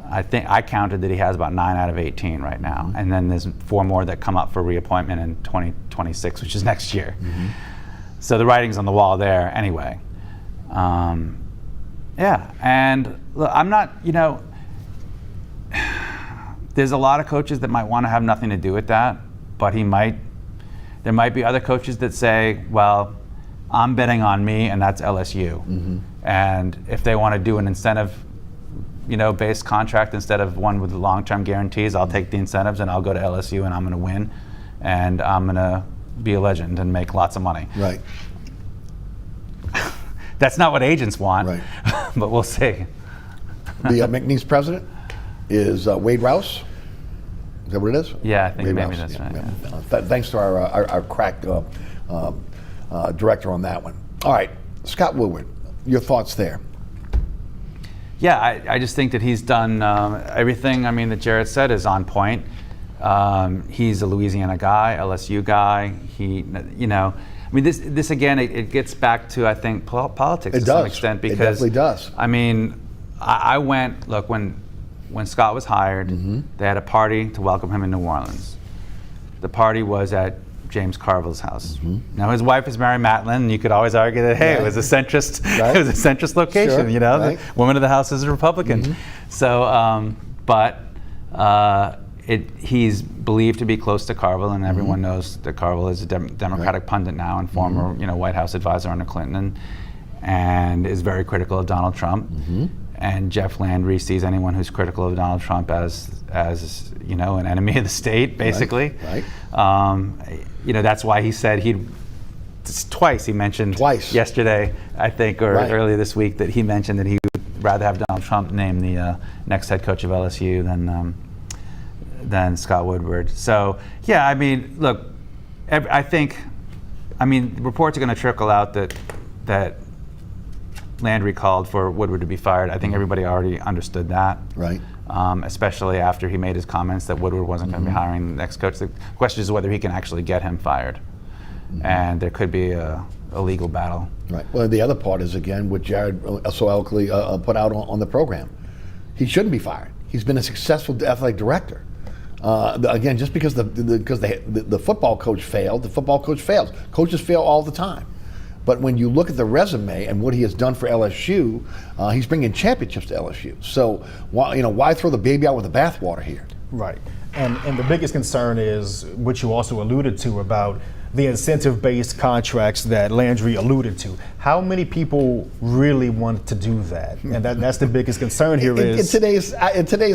I think I counted that he has about 9 out of 18 right now, and then there's 4 more that come up for reappointment in 2026, which is next year. Mm-hmm. So the writing's on the wall there anyway. Yeah, and look, I'm not, there's a lot of coaches that might want to have nothing to do with that, but there might be other coaches that say, well, I'm betting on me, and that's LSU. Mm-hmm. And if they want to do an incentive, based contract instead of one with long-term guarantees, I'll take the incentives and I'll go to LSU and I'm going to win, and I'm going to be a legend and make lots of money. Right. That's not what agents want, Right. but we'll see. The McNeese president is Wade Rouse. Is that what it is? Yeah, I think Wade maybe Rouse, that's yeah, right. yeah. Thanks to our crack director on that one. All right, Scott Woodward, your thoughts there? Yeah, I just think that he's done everything. That Jarrett said is on point. He's a Louisiana guy, LSU guy. This again, it gets back to, I think, politics to some extent, because it definitely does. I went, look, when Scott was hired, Mm-hmm. they had a party to welcome him in New Orleans. The party was at James Carville's house. Mm-hmm. Now his wife is Mary Matlin, and you could always argue that, hey, Right. it was a centrist, Right. it was a centrist location. Sure, right. The woman of the house is a Republican. Mm-hmm. So, he's believed to be close to Carville, and everyone knows that Carville is a Democratic pundit now and former, White House advisor under Clinton, and is very critical of Donald Trump. Mm-hmm. And Jeff Landry sees anyone who's critical of Donald Trump as an enemy of the state, basically. Right. That's why he said he mentioned yesterday, I think, or earlier this week, that he mentioned that he would rather have Donald Trump name the next head coach of LSU than Scott Woodward. So yeah, look, I think reports are going to trickle out that Landry called for Woodward to be fired. I think everybody already understood that. Right. Especially after he made his comments that Woodward wasn't going to be hiring the next coach. The question is whether he can actually get him fired. And there could be a legal battle. Right. Well, the other part is, again, what Jared so eloquently put out on the program. He shouldn't be fired. He's been a successful athletic director. Again, just because the football coach failed, the football coach fails. Coaches fail all the time. But when you look at the resume and what he has done for LSU, he's bringing championships to LSU. So why throw the baby out with the bathwater here? Right. And the biggest concern is what you also alluded to about the incentive-based contracts that Landry alluded to. How many people really want to do that? And that's the biggest concern here in today's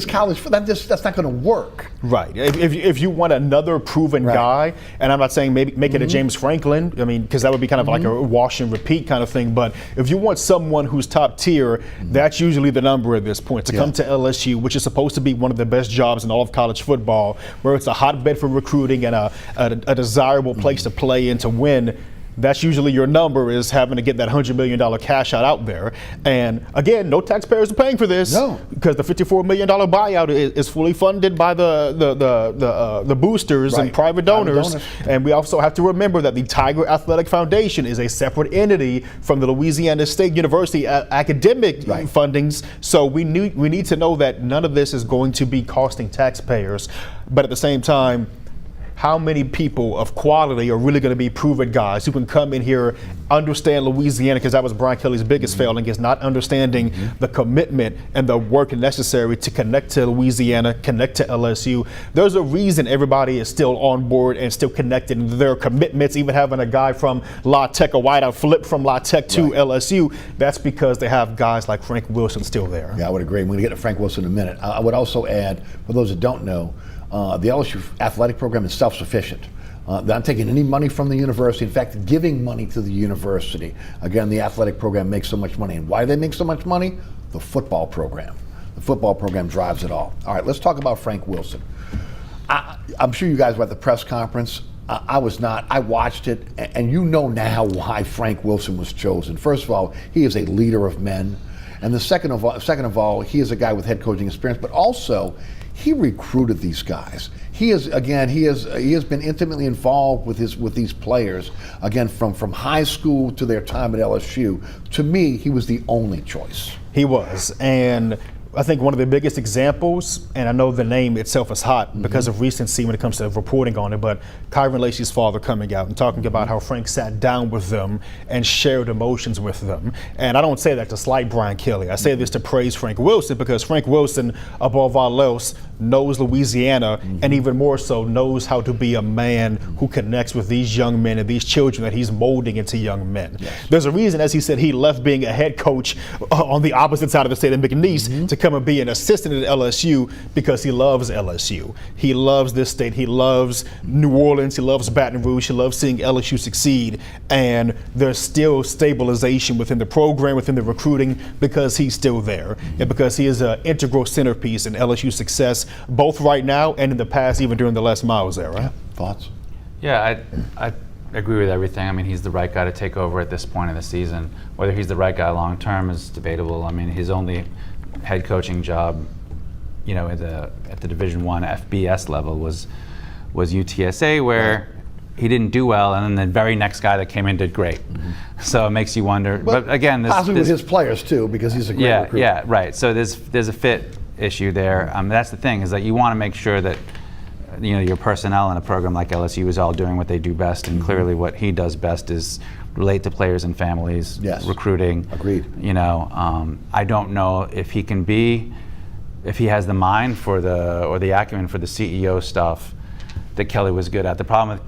college, that's not going to work. Right. If you want another proven guy, and I'm not saying maybe make it a James Franklin, because that would be kind of like a wash and repeat kind of thing. But if you want someone who's top tier, that's usually the number at this point. To come to LSU, which is supposed to be one of the best jobs in all of college football, where it's a hotbed for recruiting and a desirable place to play and to win, that's usually your number, is having to get that $100 million cash out there. And again, no taxpayers are paying for this. No. Because the $54 million buyout is fully funded by the boosters and private donors. And we also have to remember that the Tiger Athletic Foundation is a separate entity from the Louisiana State University academic fundings. So we need to know that none of this is going to be costing taxpayers. But at the same time, how many people of quality are really going to be proven guys who can come in here, understand Louisiana, because that was Brian Kelly's biggest failing, is not understanding the commitment and the work necessary to connect to Louisiana, connect to LSU. There's a reason everybody is still on board and still connected in their commitments, even having a guy from La Tech, a wideout flip from La Tech to LSU. That's because they have guys like Frank Wilson still there. Yeah, I would agree. We're going to get to Frank Wilson in a minute. I would also add, for those that don't know, the LSU athletic program is self-sufficient. They're not taking any money from the university. In fact, giving money to the university. Again, the athletic program makes so much money. And why do they make so much money? The football program. The football program drives it all. All right, let's talk about Frank Wilson. I'm sure you guys were at the press conference. I was not. I watched it, and you know now why Frank Wilson was chosen. First of all, he is a leader of men, and the second of all, he is a guy with head coaching experience. But also, he recruited these guys. He has been intimately involved with these players. Again, from high school to their time at LSU. To me, he was the only choice. He was, and I think one of the biggest examples, and I know the name itself is hot because of recency when it comes to reporting on it, but Kyron Lacey's father coming out and talking about how Frank sat down with them and shared emotions with them. And I don't say that to slight Brian Kelly. I say this to praise Frank Wilson, because Frank Wilson, above all else, knows Louisiana, and even more so knows how to be a man who connects with these young men and these children that he's molding into young men. Yes. There's a reason, as he said, he left being a head coach on the opposite side of the state of McNeese to come and be an assistant at LSU, because he loves LSU. He loves this state. He loves New Orleans. He loves Baton Rouge. He loves seeing LSU succeed. And there's still stabilization within the program, within the recruiting, because he's still there and because he is an integral centerpiece in LSU success, both right now and in the past, even during the Les Miles era. Yeah. Thoughts? Yeah, I agree with everything. I mean, he's the right guy to take over at this point in the season. Whether he's the right guy long term is debatable. I mean, his only head coaching job, you know, at the Division I FBS level was UTSA, where he didn't do well, and then the very next guy that came in did great. So it makes you wonder. But again, possibly with his players too, because he's a great recruiter. Yeah, right. So there's a fit issue there. That's the thing, is that you want to make sure that, you know, your personnel in a program like LSU is all doing what they do best, and clearly what he does best is relate to players and families, recruiting. Agreed. You know, I don't know if he has the mind or the acumen for the CEO stuff that Kelly was good at. The problem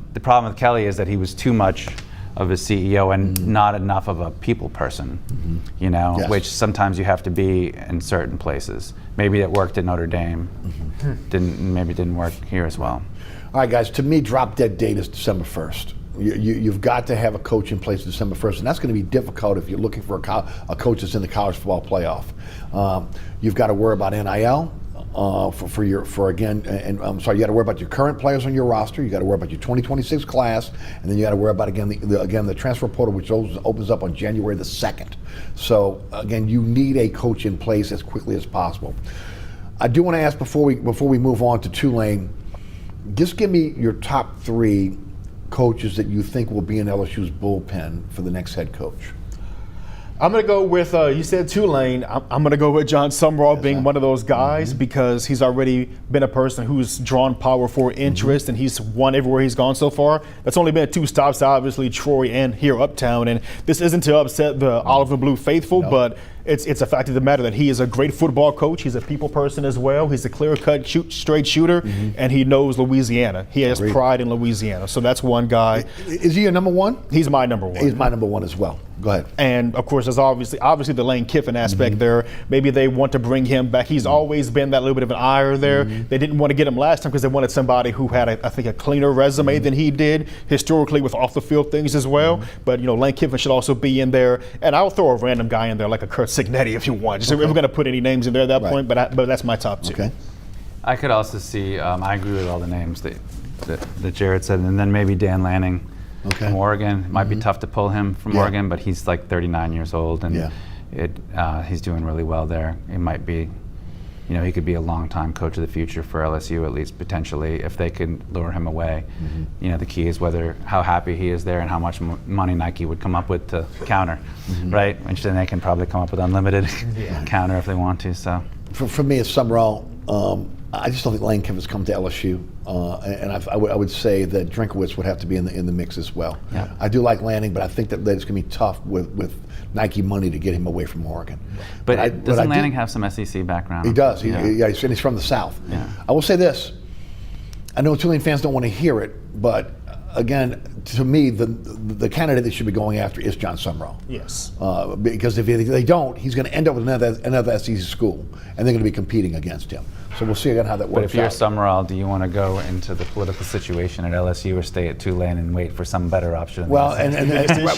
with Kelly is that he was too much of a CEO and not enough of a people person, you know, which sometimes you have to be in certain places. Maybe it worked at Notre Dame, maybe didn't work here as well. All right, guys, to me, drop dead date is December 1st. You've got to have a coach in place December 1st, and that's going to be difficult if you're looking for a coach that's in the college football playoff. You've got to worry about NIL. You got to worry about your current players on your roster. You got to worry about your 2026 class, and then you got to worry about the transfer portal, which opens up on January the 2nd. So again, you need a coach in place as quickly as possible. I do want to ask before we move on to Tulane, just give me your top 3 coaches that you think will be in LSU's bullpen for the next head coach. I'm going to go with, you said Tulane, I'm going to go with John Sumrall being one of those guys, because he's already been a person who's drawn power for interest, and he's won everywhere he's gone so far. That's only been 2 stops, obviously, Troy and here Uptown, and this isn't to upset the Olive and Blue faithful, but it's a fact of the matter that he is a great football coach. He's a people person as well. He's a clear-cut, straight shooter, and he knows Louisiana. He has pride in Louisiana, so that's one guy. Is he your number 1? He's my number 1. He's my number 1 as well. Go ahead. And of course, there's obviously the Lane Kiffin aspect there. Maybe they want to bring him back. He's always been that little bit of an ire there. They didn't want to get him last time because they wanted somebody who had, I think, a cleaner resume than he did historically with off the field things as well. But you know, Lane Kiffin should also be in there. And I'll throw a random guy in there like a Kurt Signetti if you want. Just if we're going to put any names in there at that point, but that's my top 2. Okay. I could also see. I agree with all the names that Jared said, and then maybe Dan Lanning. From Oregon. It might be tough to pull him from Oregon, but he's like 39 years old, and he's doing really well there. It might be, you know, he could be a long-time coach of the future for LSU, at least potentially, if they can lure him away. You know, the key is how happy he is there and how much money Nike would come up with to counter, right? Which then they can probably come up with unlimited counter if they want to. So, for me, it's Sumrall. I just don't think Lane Kiffin's come to LSU, and I would say that Drinkowitz would have to be in the mix as well. Yeah. I do like Lanning, but I think that it's going to be tough with Nike money to get him away from Oregon. But doesn't Lanning have some SEC background? He does. He's from the South. Yeah. I will say this. I know Tulane fans don't want to hear it, but again, to me, the candidate that should be going after is John Sumrall. Yes. Because if they don't, he's going to end up with another SEC school, and they're going to be competing against him. So we'll see again how that works But if you're out. Summerall, do you want to go into the political situation at LSU or stay at Tulane and wait for some better option? Well,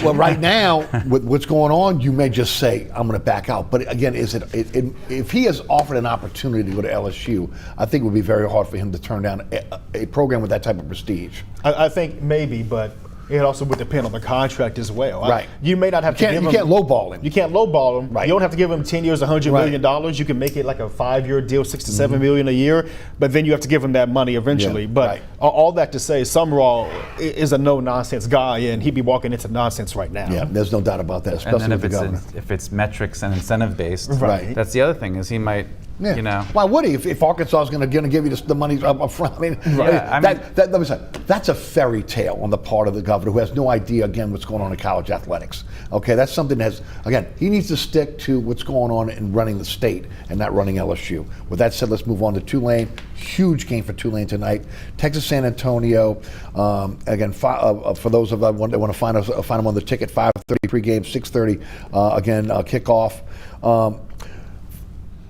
well, right now, with what's going on, you may just say, I'm going to back out. But again, if he has offered an opportunity to go to LSU, I think it would be very hard for him to turn down a program with that type of prestige. I think maybe, but it also would depend on the contract as well. Right. You may not have to give him. You can't lowball him. You can't lowball him. Right. You don't have to give him 10 years, $100 million. You can make it like a 5-year deal, $6 to $7 million a year. But then you have to give him that money eventually. Yeah, but right. all that to say, Summerall is a no-nonsense guy, and he'd be walking into nonsense right now. Yeah, there's no doubt about that, And especially then with the governor. if it's metrics and incentive based, Right. that's the other thing is he might, Yeah. you know. Why would he? If Arkansas is going to give you the money up front, I mean, let me say, that's a fairy tale on the part of the governor who has no idea, again, what's going on in college athletics. Okay, that's something that has, again, he needs to stick to what's going on in running the state and not running LSU. With that said, let's move on to Tulane. Huge game for Tulane tonight. Texas San Antonio. Again, for those of them that want to find them on the ticket, 5:30 pregame, 6:30 again kickoff.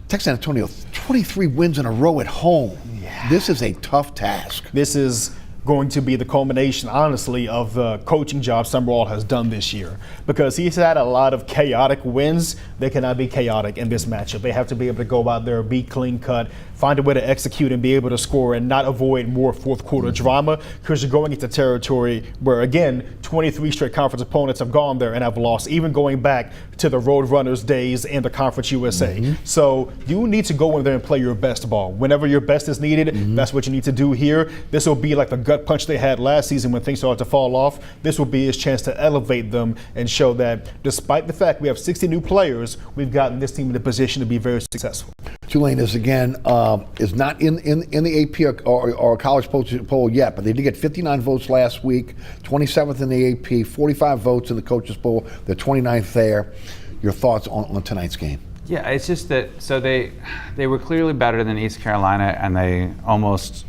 Texas San Antonio, 23 wins in a row at home. Yeah. This is a tough task. This is going to be the culmination, honestly, of the coaching job Summerall has done this year. Because he's had a lot of chaotic wins. They cannot be chaotic in this matchup. They have to be able to go out there, be clean cut, find a way to execute and be able to score and not avoid more fourth quarter drama, because you're going into territory where, again, 23 straight conference opponents have gone there and have lost, even going back to the Road Runners days in the Conference USA. So you need to go in there and play your best ball. Whenever your best is needed, that's what you need to do here. This will be like the gut punch they had last season when things started to fall off. This will be his chance to elevate them and show that despite the fact we have 60 new players, we've gotten this team in a position to be very successful. Tulane is again is not in the AP or college poll yet, but they did get 59 votes last week, 27th in the AP, 45 votes in the coaches poll. They're 29th there. Your thoughts on tonight's game? Yeah, it's just that so they were clearly better than East Carolina, and they almost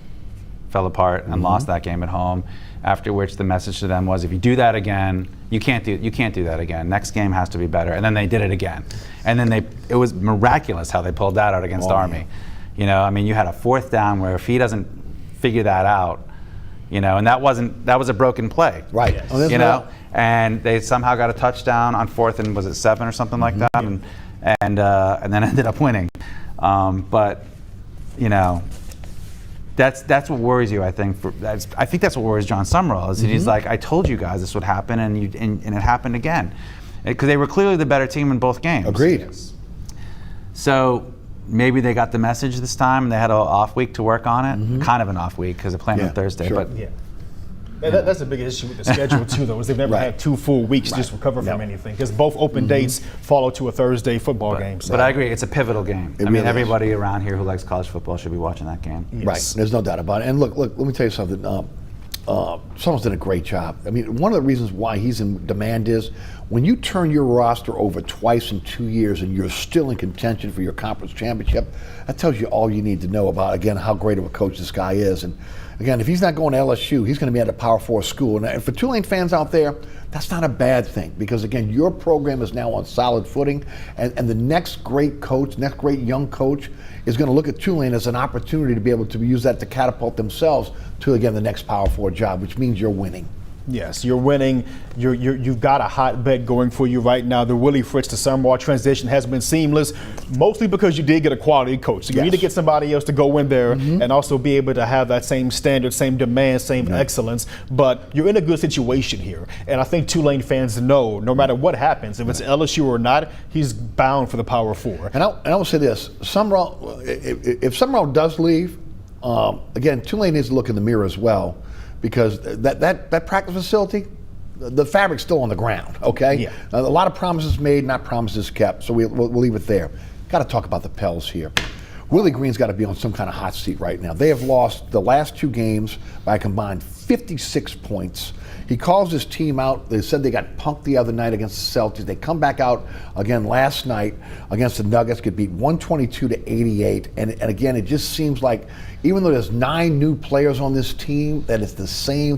fell apart and lost that game at home. After which the message to them was, if you do that again, you can't do that again. Next game has to be better. And then they did it again. And then it was miraculous how they pulled that out against Army. Yeah. You know, I mean, you had a fourth down where if he doesn't figure that out, you know, and that was a broken play. Right. Yes. You know, and they somehow got a touchdown on 4th and was it 7 or something like that, and then ended up winning. But you know, that's what worries you. I think that's what worries John Summerall is he's like, I told you guys this would happen, and it happened again, because they were clearly the better team in both games. Agreed. Yes. So maybe they got the message this time and they had an off week to work on it. Kind of an off week because they're playing on Thursday. Sure. But that's the biggest issue with the schedule too, though, is they've never had 2 full weeks to just recover from anything, because both open dates follow to a Thursday football game. So. But I agree, it's a pivotal game. It really everybody around here who likes college football should be watching that game. Yes. Right, there's no doubt about it. And look, let me tell you something. Someone's done a great job. I mean, one of the reasons why he's in demand is when you turn your roster over twice in 2 years and you're still in contention for your conference championship, that tells you all you need to know about, again, how great of a coach this guy is. And again, if he's not going to LSU, he's going to be at a Power 4 school. And for Tulane fans out there, that's not a bad thing, because again, your program is now on solid footing, and the next great coach, next great young coach is going to look at Tulane as an opportunity to be able to use that to catapult themselves to, again, the next Power 4 job, which means you're winning. Yes, you're winning. You've got a hotbed going for you right now. The Willie Fritz to Summerall transition has been seamless, mostly because you did get a quality coach. So you need to get somebody else to go in there and also be able to have that same standard, same demand, same excellence. But you're in a good situation here. And I think Tulane fans know, no matter what happens, if it's LSU or not, he's bound for the Power 4. And I will say this, Summerall, if Summerall does leave, again, Tulane needs to look in the mirror as well, because that practice facility, the fabric's still on the ground, okay? Yeah. A lot of promises made, not promises kept, so we'll leave it there. Got to talk about the Pels here. Willie Green's got to be on some kind of hot seat right now. They have lost the last 2 games by a combined 56 points. He calls his team out. They said they got punked the other night against the Celtics. They come back out again last night against the Nuggets, get beat 122-88. And again, it just seems like even though there's 9 new players on this team, that it's the same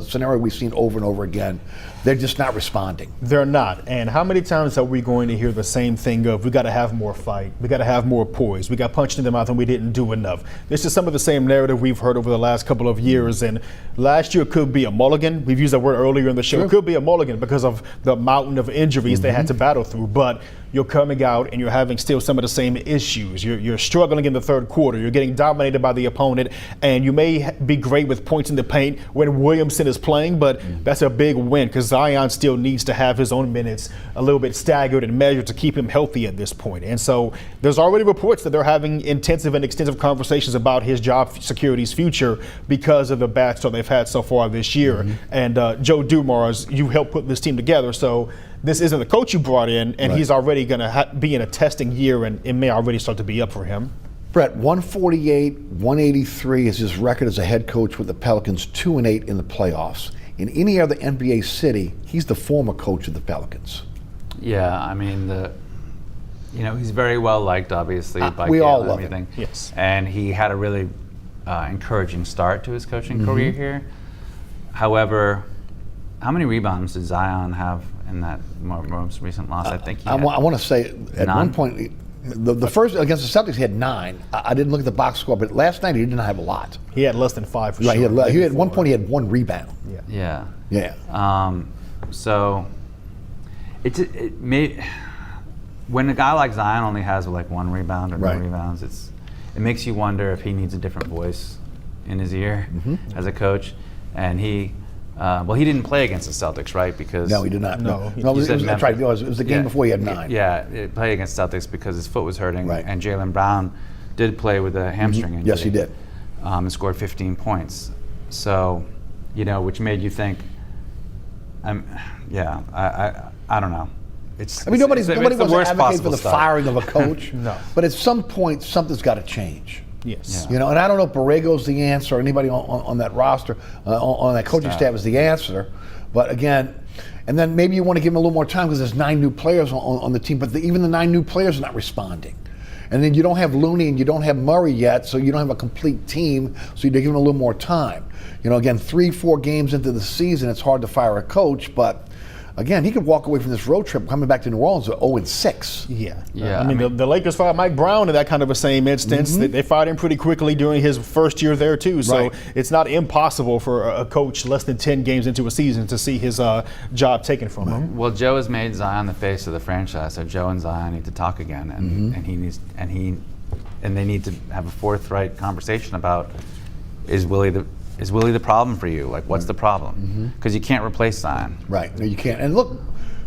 scenario we've seen over and over again. They're just not responding. They're not. And how many times are we going to hear the same thing of, we got to have more fight, we got to have more poise, we got punched in the mouth and we didn't do enough. This is some of the same narrative we've heard over the last couple of years. And last year could be a mulligan. We've used that word earlier in the show. Sure. It could be a mulligan because of the mountain of injuries they had to battle through. But you're coming out and you're having still some of the same issues. You're struggling in the third quarter. You're getting dominated by the opponent. And you may be great with points in the paint when Williamson is playing, but that's a big win because Zion still needs to have his own minutes a little bit staggered and measured to keep him healthy at this point. And so there's already reports that they're having intensive and extensive conversations about his job security's future because of the bad start they've had so far this year. And Joe Dumars, you helped put this team together. So this isn't the coach you brought in, and he's already going to be in a testing year, and it may already start to be up for him. Brett, 148, 183 is his record as a head coach with the Pelicans, 2-8 in the playoffs. In any other NBA city, he's the former coach of the Pelicans. Yeah, I mean, he's very well liked, obviously, by we Gail all and love everything. him. Yes. And he had a really encouraging start to his coaching career here. However, how many rebounds did Zion have in that most recent loss? I think he had I want to say at 9. one point, the first against the Celtics, he had 9. I didn't look at the box score, but last night he didn't have a lot. He had less than 5 for Right, sure. he had one point, he had 1 rebound. Yeah. So it may, when a guy like Zion only has like 1 rebound or no rebounds, it makes you wonder if he needs a different voice in his ear as a coach. And he didn't play against the Celtics, right? Because no, he did not. No, it was the game before he had 9. Yeah, he played against Celtics because his foot was hurting, and Jaylen Brown did play with a hamstring injury. Yes, he did. And scored 15 points. So, which made you think, I don't know. Nobody wants to advocate for the firing of a coach. No. But at some point, something's got to change. Yes. And I don't know if Borrego's the answer or anybody on that roster, on that coaching staff is the answer. But again, and then maybe you want to give him a little more time because there's 9 new players on the team, but even the 9 new players are not responding. And then you don't have Looney and you don't have Murray yet, so you don't have a complete team, so you give him a little more time. Again, 3-4 games into the season, it's hard to fire a coach, but again, he could walk away from this road trip coming back to New Orleans at 0-6. Yeah. I mean, the Lakers fired Mike Brown in that kind of a same instance. They fired him pretty quickly during his first year there, too. So it's not impossible for a coach less than 10 games into a season to see his job taken from him. Well, Joe has made Zion the face of the franchise, so Joe and Zion need to talk again, and they need to have a forthright conversation about is Willie the problem for you? Like, what's the problem? Because you can't replace Zion. Right. No, you can't. And look,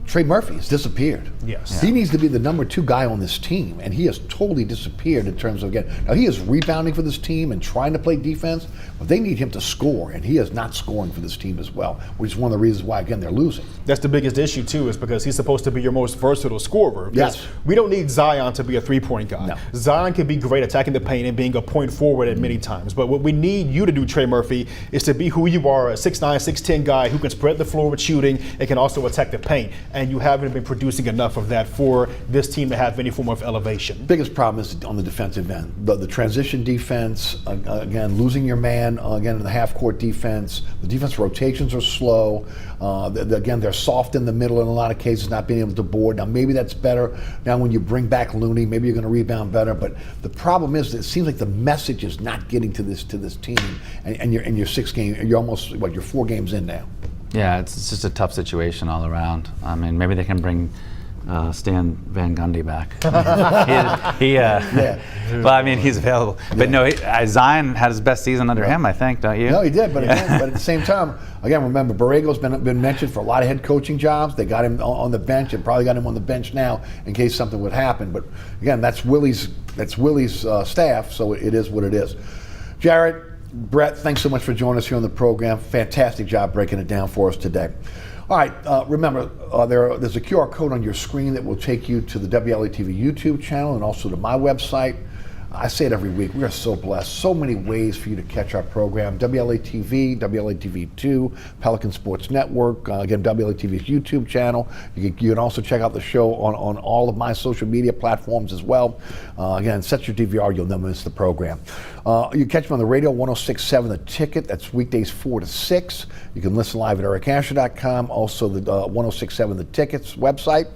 Trey Murphy has disappeared. Yes. He needs to be the number 2 guy on this team, and he has totally disappeared in terms of, again, now he is rebounding for this team and trying to play defense, but they need him to score, and he is not scoring for this team as well, which is one of the reasons why, again, they're losing. That's the biggest issue, too, is because he's supposed to be your most versatile scorer. Yes. We don't need Zion to be a three-point guy. No. Zion can be great attacking the paint and being a point forward at many times, but what we need you to do, Trey Murphy, is to be who you are, a 6'9", 6'10" guy who can spread the floor with shooting and can also attack the paint, and you haven't been producing enough of that for this team to have any form of elevation. Biggest problem is on the defensive end. The transition defense, again, losing your man, again, in the half-court defense. The defense rotations are slow. Again, they're soft in the middle in a lot of cases, not being able to board. Now, maybe that's better. Now, when you bring back Looney, maybe you're going to rebound better. But the problem is that it seems like the message is not getting to this team. And you're 6 games, you're almost, you're 4 games in now. Yeah, it's just a tough situation all around. I mean, maybe they can bring Stan Van Gundy back. Well, I mean, he's available. But no, Zion had his best season under him, I think, don't you? No, he did. But again, but at the same time, again, remember, Borrego's been mentioned for a lot of head coaching jobs. They got him on the bench and probably got him on the bench now in case something would happen. But again, that's Willie's staff, so it is what it is. Jared, Brett, thanks so much for joining us here on the program. Fantastic job breaking it down for us today. All right, remember, there's a QR code on your screen that will take you to the WLAE-TV YouTube channel and also to my website. I say it every week, we are so blessed. So many ways for you to catch our program. WLAE-TV, WLAE-TV2, Pelican Sports Network, again, WLAE-TV's YouTube channel. You can also check out the show on all of my social media platforms as well. Again, set your DVR, you'll never miss the program. You catch me on the radio, 106.7 The Ticket. That's weekdays 4 to 6. You can listen live at ericasher.com. Also, the 106.7 The Ticket's website.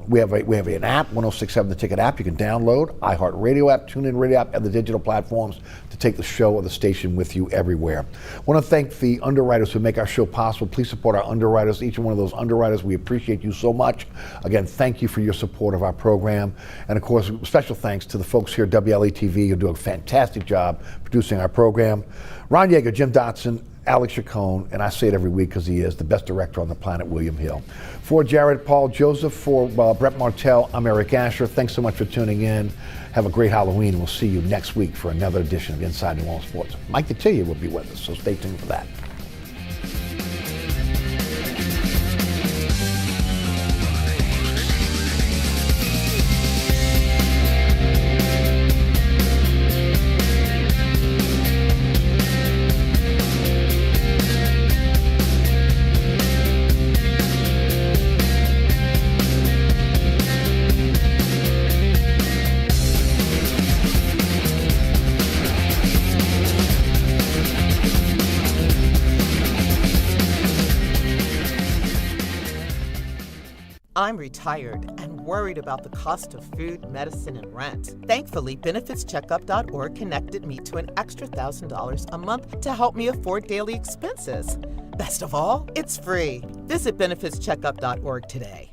We have an app, 106.7 The Ticket app. You can download iHeartRadio app, TuneIn Radio app, and the digital platforms to take the show or the station with you everywhere. I want to thank the underwriters who make our show possible. Please support our underwriters. Each one of those underwriters, we appreciate you so much. Again, thank you for your support of our program. And of course, special thanks to the folks here at WLAE-TV who do a fantastic job producing our program. Ron Yeager, Jim Dotson, Alex Chacon, and I say it every week because he is the best director on the planet, William Hill. For Jared, Paul, Joseph, for Brett Martel, I'm Eric Asher. Thanks so much for tuning in. Have a great Halloween, and we'll see you next week for another edition of Inside New Orleans Sports. Mike Detillier will be with us, so stay tuned for that. I'm retired and worried about the cost of food, medicine, and rent. Thankfully, benefitscheckup.org connected me to an extra $1,000 a month to help me afford daily expenses. Best of all, it's free. Visit benefitscheckup.org today.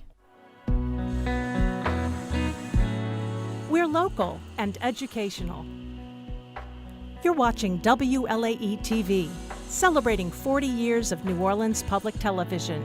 We're local and educational. You're watching WLAE-TV, celebrating 40 years of New Orleans public television.